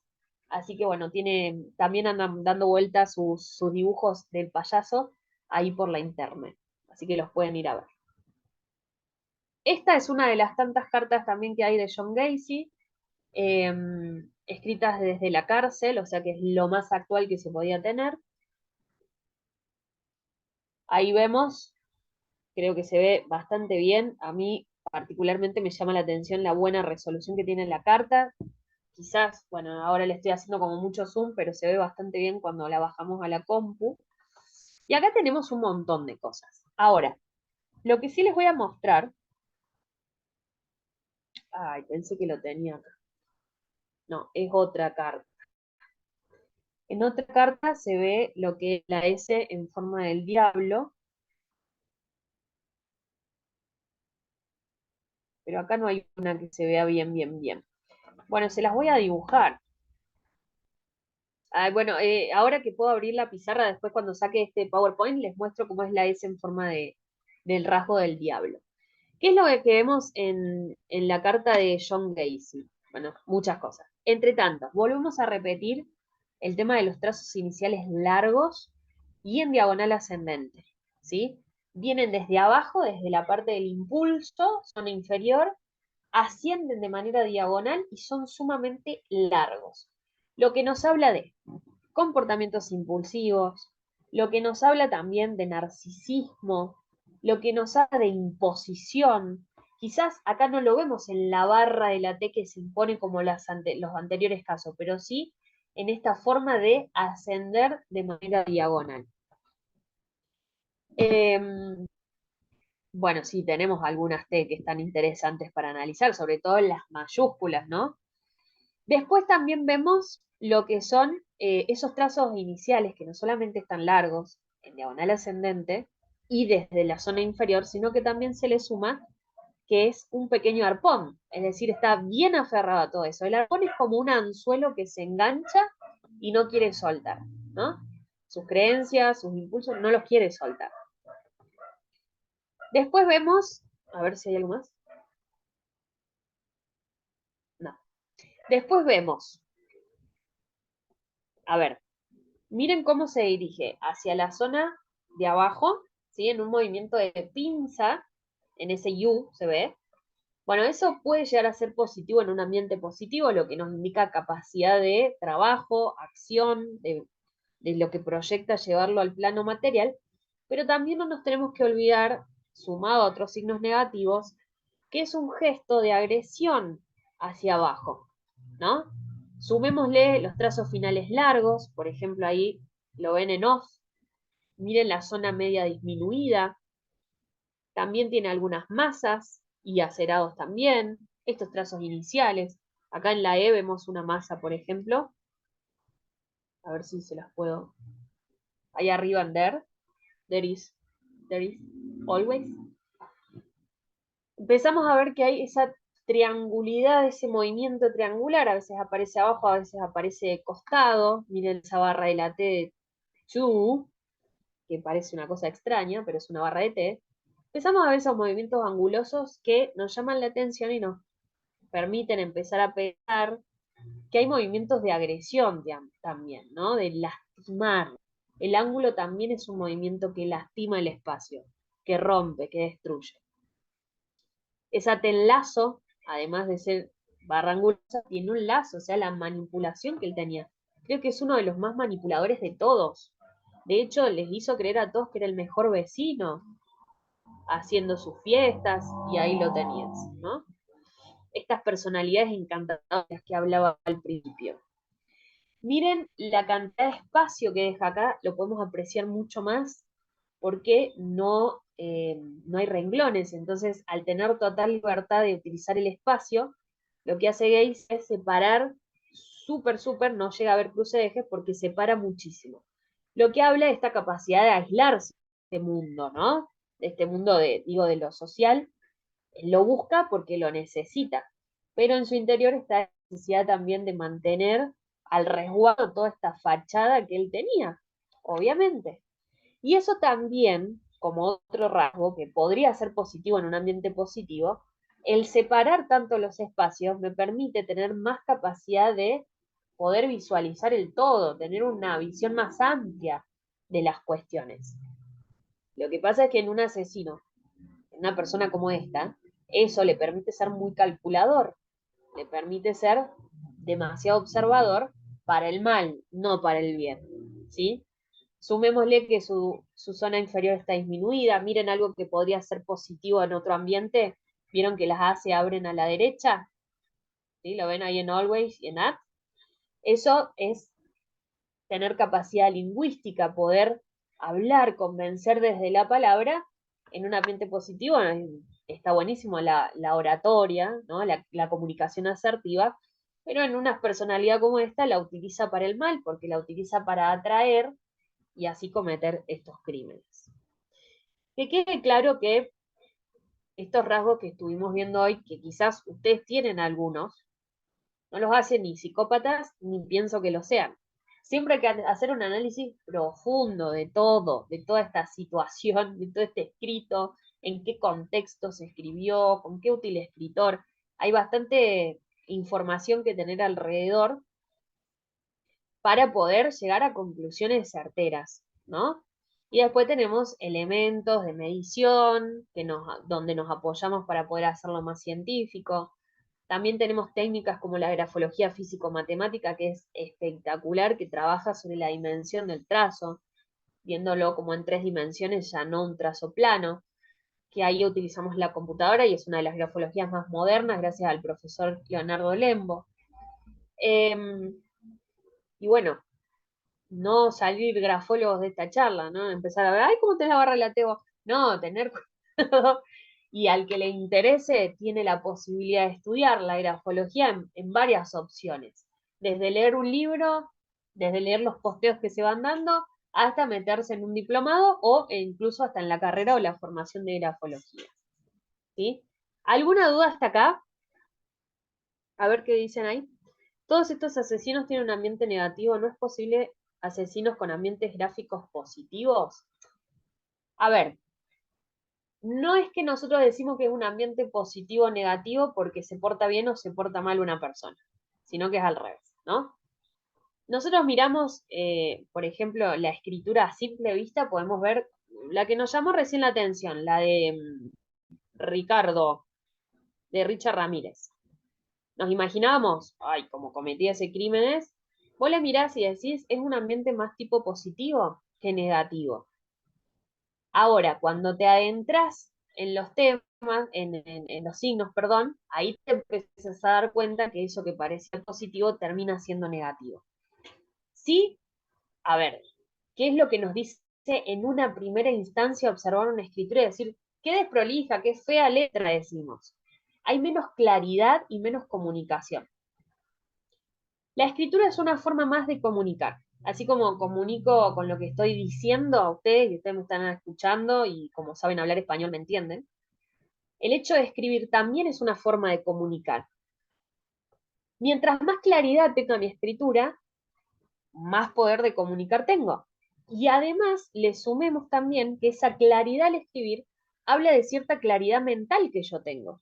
así que bueno, también andan dando vueltas sus dibujos del payaso ahí por la internet, así que los pueden ir a ver. Esta es una de las tantas cartas también que hay de John Gacy, escritas desde la cárcel, o sea que es lo más actual que se podía tener. Ahí vemos, creo que se ve bastante bien. A mí particularmente me llama la atención la buena resolución que tiene la carta. Quizás, bueno, ahora le estoy haciendo como mucho zoom, pero se ve bastante bien cuando la bajamos a la compu. Y acá tenemos un montón de cosas. Ahora, lo que sí les voy a mostrar. Ay, pensé que lo tenía acá. No, es otra carta. En otra carta se ve lo que es la S en forma del diablo. Pero acá no hay una que se vea bien, bien, bien. Bueno, se las voy a dibujar. Bueno, ahora que puedo abrir la pizarra, después cuando saque este PowerPoint, les muestro cómo es la S en forma del rasgo del diablo. ¿Qué es lo que vemos en la carta de John Gacy? Bueno, muchas cosas. Entre tanto, volvemos a repetir el tema de los trazos iniciales largos y en diagonal ascendente, ¿sí? Vienen desde abajo, desde la parte del impulso, zona inferior, ascienden de manera diagonal y son sumamente largos. Lo que nos habla de comportamientos impulsivos, lo que nos habla también de narcisismo, lo que nos habla de imposición. Quizás acá no lo vemos en la barra de la T que se impone como los anteriores casos, pero sí en esta forma de ascender de manera diagonal. Bueno, sí, tenemos algunas T que están interesantes para analizar, sobre todo en las mayúsculas, ¿no? Después también vemos lo que son esos trazos iniciales que no solamente están largos, en diagonal ascendente, y desde la zona inferior, sino que también se le suma que es un pequeño arpón, es decir, está bien aferrado a todo eso. El arpón es como un anzuelo que se engancha y no quiere soltar, ¿no? Sus creencias, sus impulsos, no los quiere soltar. Después vemos, a ver si hay algo más. No. Después vemos, a ver, miren cómo se dirige hacia la zona de abajo, ¿sí? En un movimiento de pinza, en ese U se ve. Bueno, eso puede llegar a ser positivo en un ambiente positivo, lo que nos indica capacidad de trabajo, acción, de lo que proyecta llevarlo al plano material, pero también no nos tenemos que olvidar, sumado a otros signos negativos, que es un gesto de agresión hacia abajo, ¿no? Sumémosle los trazos finales largos, por ejemplo ahí lo ven en off, miren la zona media disminuida, también tiene algunas masas y acerados también, estos trazos iniciales, acá en la E vemos una masa, por ejemplo, a ver si se las puedo, ahí arriba en there is there is always. Empezamos a ver que hay esa triangularidad, ese movimiento triangular, a veces aparece abajo, a veces aparece de costado. Miren esa barra de la T de Chu, que parece una cosa extraña, pero es una barra de T. Empezamos a ver esos movimientos angulosos que nos llaman la atención y nos permiten empezar a pensar que hay movimientos de agresión también, ¿no? De lastimar. El ángulo también es un movimiento que lastima el espacio, que rompe, que destruye. Esa T en lazo, además de ser barra angulosa, tiene un lazo, o sea, la manipulación que él tenía. Creo que es uno de los más manipuladores de todos. De hecho, les hizo creer a todos que era el mejor vecino, haciendo sus fiestas, y ahí lo tenías, ¿no? Estas personalidades encantadoras que hablaba al principio. Miren la cantidad de espacio que deja acá, lo podemos apreciar mucho más porque no hay renglones. Entonces, al tener total libertad de utilizar el espacio, lo que hace Gaze es separar súper, no llega a haber cruce de ejes porque separa muchísimo. Lo que habla de esta capacidad de aislarse de este mundo, ¿no? De este mundo de lo social, lo busca porque lo necesita, pero en su interior está la necesidad también de mantener al resguardo toda esta fachada que él tenía, obviamente. Y eso también, como otro rasgo que podría ser positivo en un ambiente positivo, el separar tanto los espacios me permite tener más capacidad de poder visualizar el todo, tener una visión más amplia de las cuestiones. Lo que pasa es que en un asesino, en una persona como esta, eso le permite ser muy calculador, le permite ser demasiado observador para el mal, no para el bien, ¿sí? Sumémosle que su zona inferior está disminuida. Miren algo que podría ser positivo en otro ambiente. ¿Vieron que las A se abren a la derecha? ¿Sí? ¿Lo ven ahí en Always y en At? Eso es tener capacidad lingüística, poder hablar, convencer desde la palabra en un ambiente positivo. Está buenísimo la oratoria, ¿no? La comunicación asertiva, pero en una personalidad como esta la utiliza para el mal, porque la utiliza para atraer y así cometer estos crímenes. Que quede claro que estos rasgos que estuvimos viendo hoy, que quizás ustedes tienen algunos, no los hacen ni psicópatas, ni pienso que lo sean. Siempre hay que hacer un análisis profundo de todo, de toda esta situación, de todo este escrito, en qué contexto se escribió, con qué útil escritor. Hay bastante información que tener alrededor para poder llegar a conclusiones certeras, ¿no? Y después tenemos elementos de medición donde nos apoyamos para poder hacerlo más científico. También tenemos técnicas como la grafología físico-matemática, que es espectacular, que trabaja sobre la dimensión del trazo, viéndolo como en 3 dimensiones, ya no un trazo plano, que ahí utilizamos la computadora y es una de las grafologías más modernas, gracias al profesor Leonardo Lembo. Y bueno, no salir grafólogos de esta charla, ¿no? Empezar a ver, ay, ¿cómo te la barra la Tebo? No, tener cuidado. Y al que le interese, tiene la posibilidad de estudiar la grafología en varias opciones. Desde leer un libro, desde leer los posteos que se van dando, hasta meterse en un diplomado o incluso hasta en la carrera o la formación de grafología. ¿Sí? ¿Alguna duda hasta acá? A ver qué dicen ahí. Todos estos asesinos tienen un ambiente negativo, ¿no es posible asesinos con ambientes gráficos positivos? A ver, no es que nosotros decimos que es un ambiente positivo o negativo porque se porta bien o se porta mal una persona, sino que es al revés, ¿no? Nosotros miramos, por ejemplo, la escritura a simple vista, podemos ver la que nos llamó recién la atención, la de Richard Ramírez. Nos imaginábamos, ay, como cometía ese crímenes, vos le mirás y decís, es un ambiente más tipo positivo que negativo. Ahora, cuando te adentras en los temas, en los signos, perdón, ahí te empiezas a dar cuenta que eso que parecía positivo termina siendo negativo. Sí, a ver, ¿qué es lo que nos dice en una primera instancia observar una escritura y decir, qué desprolija, qué fea letra decimos? Hay menos claridad y menos comunicación. La escritura es una forma más de comunicar. así como comunico con lo que estoy diciendo a ustedes, y ustedes me están escuchando y como saben hablar español me entienden, el hecho de escribir también es una forma de comunicar. Mientras más claridad tenga mi escritura, más poder de comunicar tengo. Y además le sumemos también que esa claridad al escribir habla de cierta claridad mental que yo tengo.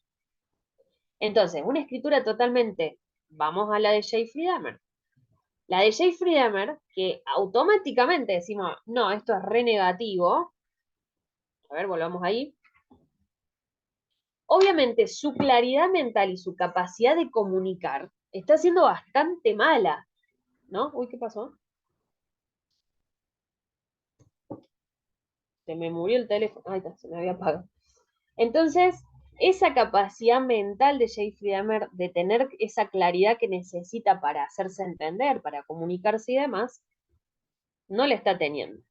Entonces, una escritura totalmente, vamos a la de Jeffrey Dahmer. La de Jeffrey Dahmer, que automáticamente decimos, no, esto es re negativo. A ver, volvamos ahí. Obviamente su claridad mental y su capacidad de comunicar está siendo bastante mala, ¿no? Uy, ¿qué pasó? Se me murió el teléfono. Ay, se me había apagado. Entonces, esa capacidad mental de Jeffrey Dahmer de tener esa claridad que necesita para hacerse entender, para comunicarse y demás, no la está teniendo.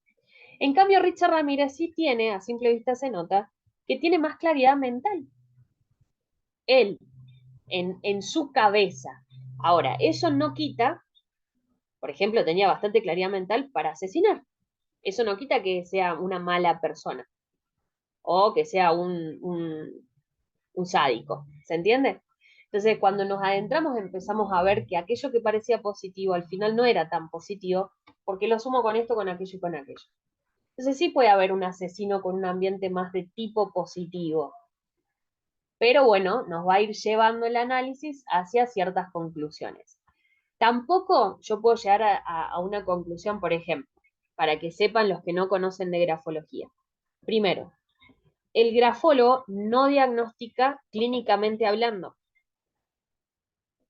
En cambio, Richard Ramírez sí tiene, a simple vista se nota, que tiene más claridad mental. Él, en su cabeza. Ahora, eso no quita, por ejemplo, tenía bastante claridad mental para asesinar. Eso no quita que sea una mala persona o que sea un sádico, ¿se entiende? Entonces, cuando nos adentramos empezamos a ver que aquello que parecía positivo al final no era tan positivo, porque lo sumo con esto, con aquello y con aquello. Entonces sí puede haber un asesino con un ambiente más de tipo positivo, pero bueno, nos va a ir llevando el análisis hacia ciertas conclusiones. Tampoco yo puedo llegar a una conclusión, por ejemplo, para que sepan los que no conocen de grafología. Primero, el grafólogo no diagnostica clínicamente hablando.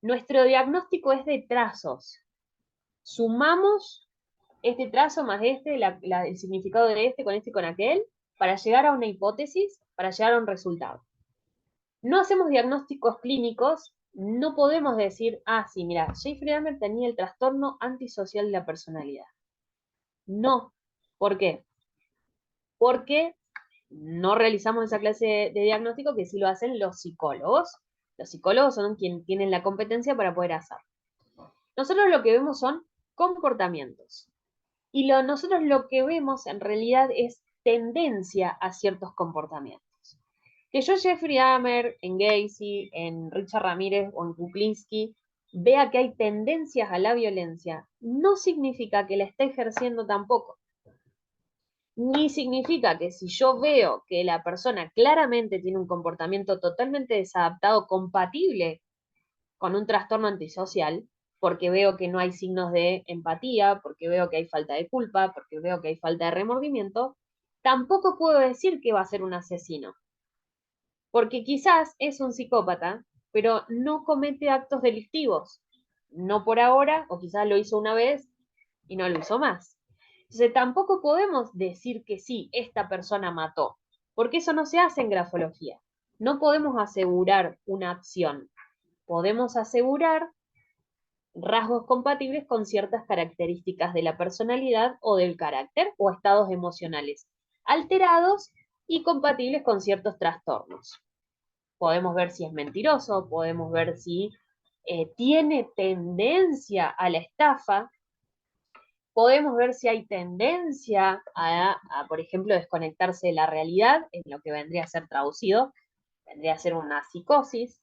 Nuestro diagnóstico es de trazos. Sumamos este trazo más este, el significado de este y con aquel, para llegar a una hipótesis, para llegar a un resultado. No hacemos diagnósticos clínicos, no podemos decir, ah, sí, mira, Jeffrey Dahmer tenía el trastorno antisocial de la personalidad. No. ¿Por qué? Porque no realizamos esa clase de diagnóstico que sí lo hacen los psicólogos. Los psicólogos son quienes tienen la competencia para poder hacerlo. Nosotros lo que vemos son comportamientos. Y nosotros lo que vemos en realidad es tendencia a ciertos comportamientos. Que yo Jeffrey Dahmer, en Gacy, en Richard Ramírez o en Kuklinski vea que hay tendencias a la violencia, no significa que la esté ejerciendo tampoco. Ni significa que si yo veo que la persona claramente tiene un comportamiento totalmente desadaptado, compatible con un trastorno antisocial, porque veo que no hay signos de empatía, porque veo que hay falta de culpa, porque veo que hay falta de remordimiento, tampoco puedo decir que va a ser un asesino. Porque quizás es un psicópata, pero no comete actos delictivos. No por ahora, o quizás lo hizo una vez y no lo hizo más. Entonces tampoco podemos decir que sí, esta persona mató, porque eso no se hace en grafología. No podemos asegurar una acción. Podemos asegurar rasgos compatibles con ciertas características de la personalidad o del carácter o estados emocionales alterados y compatibles con ciertos trastornos. Podemos ver si es mentiroso, podemos ver si tiene tendencia a la estafa, podemos ver si hay tendencia por ejemplo, desconectarse de la realidad, en lo que vendría a ser traducido, vendría a ser una psicosis,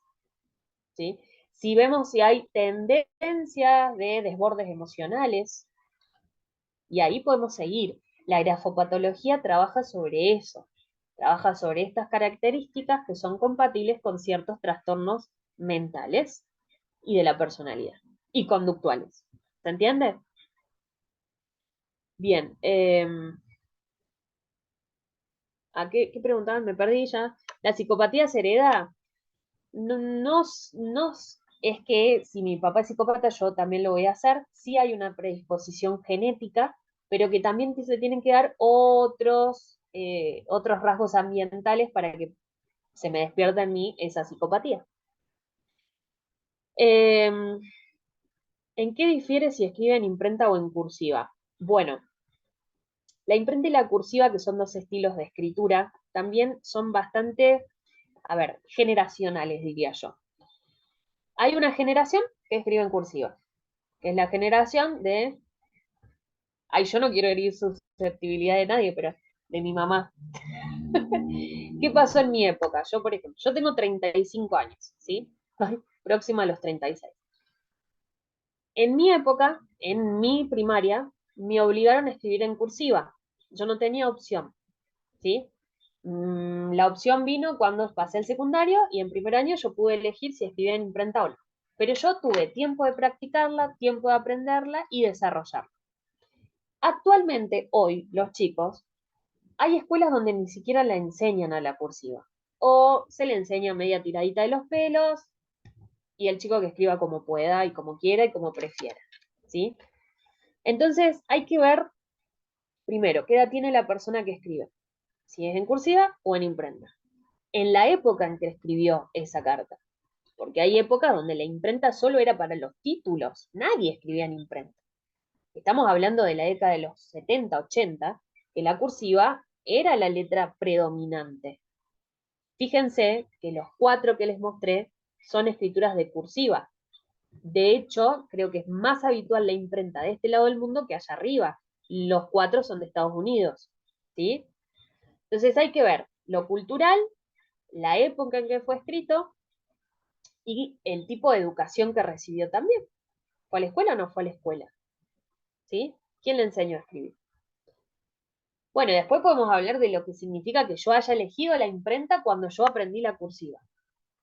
¿sí? Si vemos si hay tendencia de desbordes emocionales, y ahí podemos seguir. La grafopatología trabaja sobre eso, trabaja sobre estas características que son compatibles con ciertos trastornos mentales y de la personalidad, y conductuales. ¿Se entiende? Bien. ¿A qué preguntaban? Me perdí ya. ¿La psicopatía se hereda? No, es que si mi papá es psicópata, yo también lo voy a hacer. Sí hay una predisposición genética, pero que también se tienen que dar otros rasgos ambientales para que se me despierta en mí esa psicopatía. ¿En qué difiere si escribe en imprenta o en cursiva? Bueno, la imprenta y la cursiva, que son dos estilos de escritura, también son bastante, generacionales, diría yo. Hay una generación que escribe en cursiva, que es la generación de Ay, yo no quiero herir susceptibilidad de nadie, pero de mi mamá. ¿Qué pasó en mi época? Yo, por ejemplo, yo tengo 35 años, ¿sí? Ay, próxima a los 36. En mi época, en mi primaria, me obligaron a escribir en cursiva. Yo no tenía opción, ¿sí? La opción vino cuando pasé el secundario y en primer año yo pude elegir si escribía en imprenta o no. Pero yo tuve tiempo de practicarla, tiempo de aprenderla y desarrollarla. Actualmente, hoy, los chicos, hay escuelas donde ni siquiera la enseñan a la cursiva. O se le enseña media tiradita de los pelos y el chico que escriba como pueda y como quiera y como prefiera, ¿sí? Entonces, hay que ver, primero, qué edad tiene la persona que escribe. Si es en cursiva o en imprenta. En la época en que escribió esa carta. Porque hay épocas donde la imprenta solo era para los títulos. Nadie escribía en imprenta. Estamos hablando de la década de los 70, 80, que la cursiva era la letra predominante. Fíjense que los 4 que les mostré son escrituras de cursiva. De hecho, creo que es más habitual la imprenta de este lado del mundo que allá arriba. Los 4 son de Estados Unidos, ¿sí? Entonces hay que ver lo cultural, la época en que fue escrito y el tipo de educación que recibió también. ¿Fue a la escuela o no fue a la escuela? ¿Sí? ¿Quién le enseñó a escribir? Bueno, después podemos hablar de lo que significa que yo haya elegido la imprenta cuando yo aprendí la cursiva,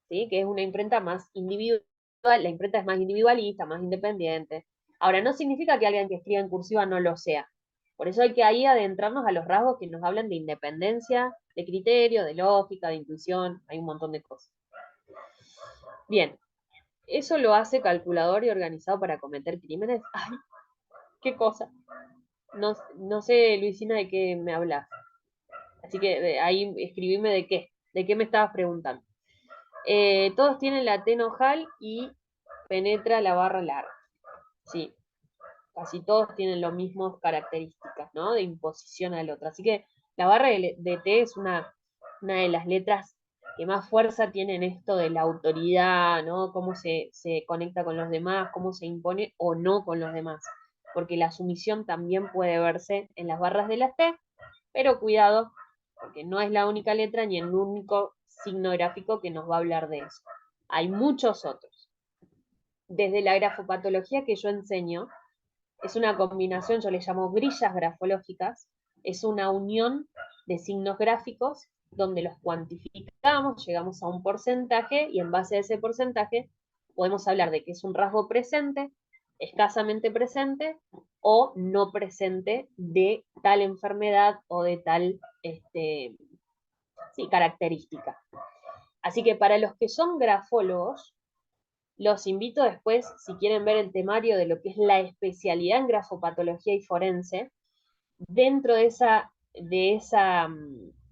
¿sí? Que es una imprenta más individual, la imprenta es más individualista, más independiente. Ahora, no significa que alguien que escriba en cursiva no lo sea. Por eso hay que ahí adentrarnos a los rasgos que nos hablan de independencia, de criterio, de lógica, de intuición, hay un montón de cosas. Bien, ¿eso lo hace calculador y organizado para cometer crímenes? ¡Ay, qué cosa! No sé, Luisina, de qué me hablas. Así que ahí escribime de qué me estabas preguntando. Todos tienen la T nojal y penetra la barra larga. Sí, casi todos tienen las mismas características, ¿no? De imposición al otro. Así que la barra de T es una de las letras que más fuerza tiene en esto de la autoridad, ¿no? Cómo se conecta con los demás, cómo se impone o no con los demás. Porque la sumisión también puede verse en las barras de las T, pero cuidado, porque no es la única letra ni el único signo gráfico que nos va a hablar de eso. Hay muchos otros. Desde la grafopatología que yo enseño, es una combinación, yo le llamo grillas grafológicas, es una unión de signos gráficos donde los cuantificamos, llegamos a un porcentaje y en base a ese porcentaje podemos hablar de que es un rasgo presente, escasamente presente o no presente de tal enfermedad o de tal característica. Así que para los que son grafólogos, los invito después, si quieren ver el temario de lo que es la especialidad en grafopatología y forense, dentro de esa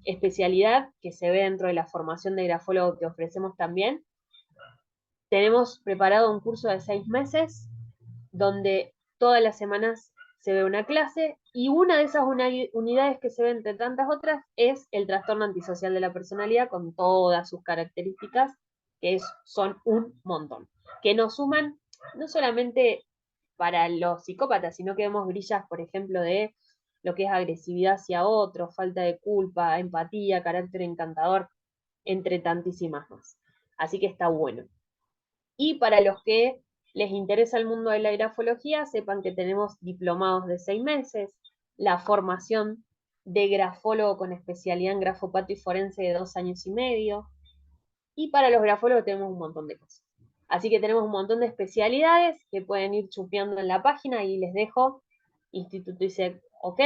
especialidad que se ve dentro de la formación de grafólogo que ofrecemos también, tenemos preparado un curso de 6 meses, donde todas las semanas se ve una clase, y una de esas unidades que se ve entre tantas otras es el trastorno antisocial de la personalidad con todas sus características, que son un montón, que nos suman no solamente para los psicópatas, sino que vemos grillas, por ejemplo, de lo que es agresividad hacia otros, falta de culpa, empatía, carácter encantador, entre tantísimas más. Así que está bueno. Y para los que les interesa el mundo de la grafología, sepan que tenemos diplomados de 6 meses, la formación de grafólogo con especialidad en grafopato y forense de 2 años y medio, y para los grafólogos tenemos un montón de cosas. Así que tenemos un montón de especialidades que pueden ir chupeando en la página, y les dejo Instituto ISEC OK,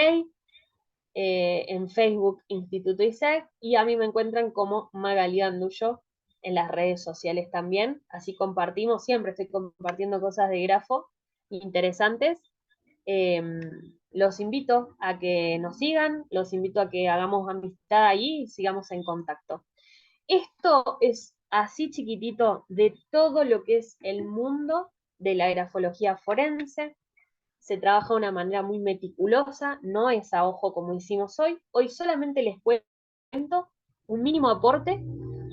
en Facebook Instituto ISEC, y a mí me encuentran como Magali Gandullo en las redes sociales también, así compartimos, siempre estoy compartiendo cosas de grafo interesantes. Los invito a que nos sigan, los invito a que hagamos amistad ahí y sigamos en contacto. Esto es así chiquitito de todo lo que es el mundo de la grafología forense. Se trabaja de una manera muy meticulosa, no es a ojo como hicimos hoy. Hoy solamente les cuento un mínimo aporte,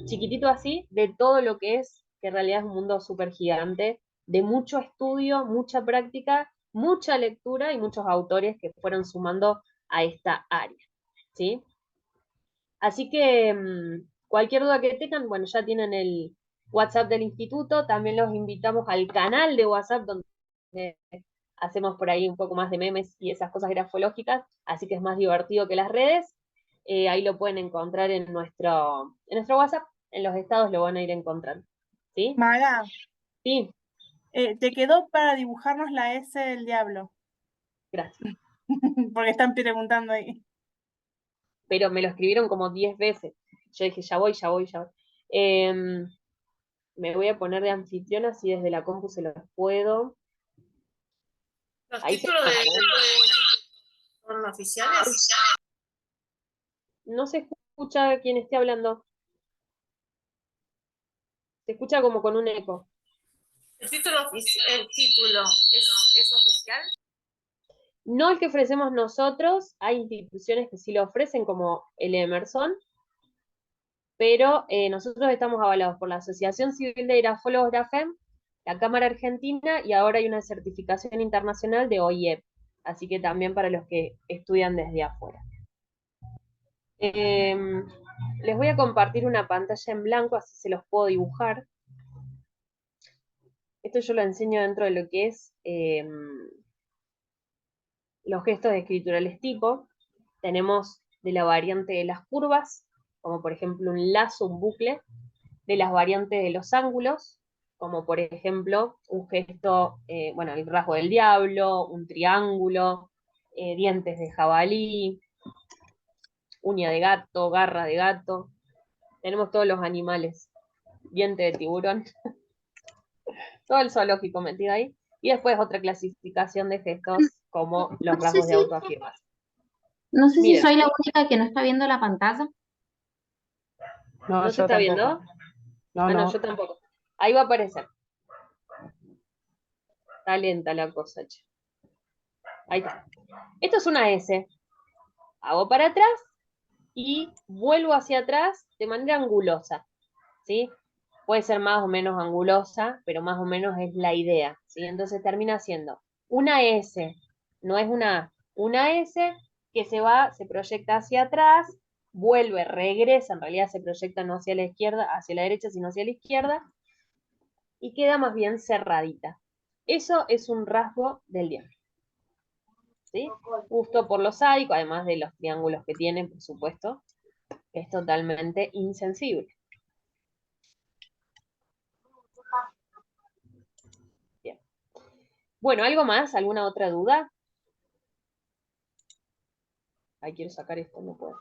chiquitito así, de todo lo que es, que en realidad es un mundo súper gigante, de mucho estudio, mucha práctica mucha lectura y muchos autores que fueron sumando a esta área, ¿sí? Así que cualquier duda que tengan, bueno, ya tienen el WhatsApp del instituto, también los invitamos al canal de WhatsApp donde hacemos por ahí un poco más de memes y esas cosas grafológicas, así que es más divertido que las redes. Ahí lo pueden encontrar en nuestro WhatsApp, en los estados lo van a ir encontrando. ¿Sí? Maga, Sí, te quedó para dibujarnos la S del diablo, gracias. porque están preguntando ahí. Pero me lo escribieron como 10 veces. Yo dije, ya voy, ya voy, ya voy. Me voy a poner de anfitriona, así desde la compu se los puedo. ¿Los Ahí títulos de son oficiales? no se escucha quien esté hablando. Se escucha como con un eco. ¿El título es oficial? No el que ofrecemos nosotros, hay instituciones que sí lo ofrecen, como el Emerson, pero nosotros estamos avalados por la Asociación Civil de Grafólogos GRAFEM, la Cámara Argentina, y ahora hay una certificación internacional de OIEP, así que también para los que estudian desde afuera. Les voy a compartir una pantalla en blanco, así se los puedo dibujar. Esto yo lo enseño dentro de lo que es los gestos escriturales tipo. Tenemos de la variante de las curvas, como por ejemplo un lazo, un bucle, de las variantes de los ángulos, como por ejemplo un gesto, bueno, el rasgo del diablo, un triángulo, dientes de jabalí, uña de gato, garra de gato. Tenemos todos los animales, diente de tiburón, todo el zoológico metido ahí. Y después otra clasificación de gestos como los rasgos de autoafirmación. No sé si Miren, soy la única que no está viendo la pantalla. ¿no se yo está tampoco. viendo? No, No, no. yo tampoco. Ahí va a aparecer. Está lenta la cosa, che. Ahí está. Esto es una S. Hago para atrás y vuelvo hacia atrás de manera angulosa, ¿sí? Puede ser más o menos angulosa, pero más o menos es la idea, ¿sí? Entonces termina siendo una S, no es una A, una S que se proyecta hacia atrás, vuelve, regresa, en realidad se proyecta no hacia la izquierda, hacia la derecha, sino hacia la izquierda, y queda más bien cerradita. Eso es un rasgo del diablo, ¿sí? Justo por lo sádico, además de los triángulos que tiene, por supuesto, que es totalmente insensible. Bien. Bueno, ¿algo más? ¿Alguna otra duda? Ay, quiero sacar esto, no puedo.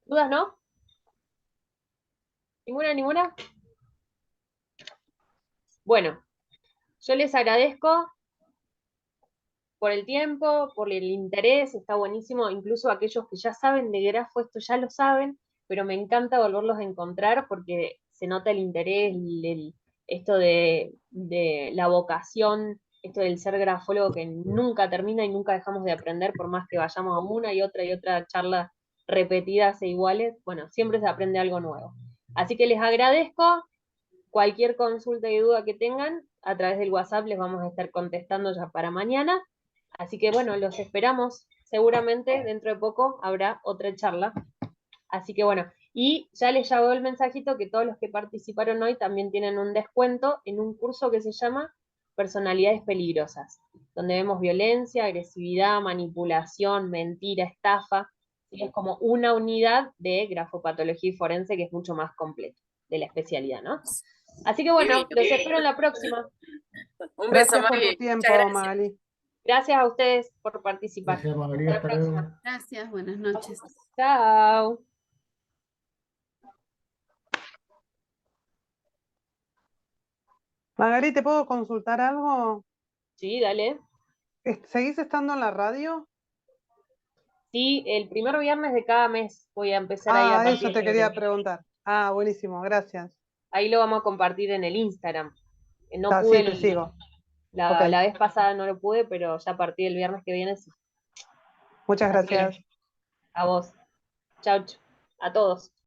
¿Dudas, no? ¿Ninguna, ninguna? Bueno, yo les agradezco por el tiempo, por el interés, está buenísimo, incluso aquellos que ya saben de grafo, esto ya lo saben, pero me encanta volverlos a encontrar porque se nota el interés, esto de la vocación, esto del ser grafólogo que nunca termina y nunca dejamos de aprender, por más que vayamos a una y otra charla repetidas e iguales, bueno, siempre se aprende algo nuevo. Así que les agradezco. Cualquier consulta y duda que tengan, a través del WhatsApp les vamos a estar contestando ya para mañana. Así que bueno, los esperamos. Seguramente dentro de poco habrá otra charla. Así que bueno, y ya les llegó el mensajito que todos los que participaron hoy también tienen un descuento en un curso que se llama Personalidades Peligrosas, donde vemos violencia, agresividad, manipulación, mentira, estafa. Y es como una unidad de grafopatología y forense que es mucho más completo de la especialidad, ¿no? Así que bueno, los espero en la próxima. Un beso, Gracias por Magali. tu tiempo, Muchas gracias. Magali. Gracias a ustedes por participar. Gracias, Magali, Hasta la hasta luego. próxima. Gracias, buenas noches. Chao. Magali, ¿te puedo consultar algo? Sí, dale. ¿Seguís estando en la radio? Sí, el primer viernes de cada mes voy a empezar ahí a Ah, eso partir te de quería enero. preguntar. Ah, buenísimo, gracias. Ahí lo vamos a compartir en el Instagram. No Ah, pude sí, te sigo. la Ok, vez pasada no lo pude, pero ya a partir del viernes que viene sí. muchas Así que gracias. a vos. Chau, a todos.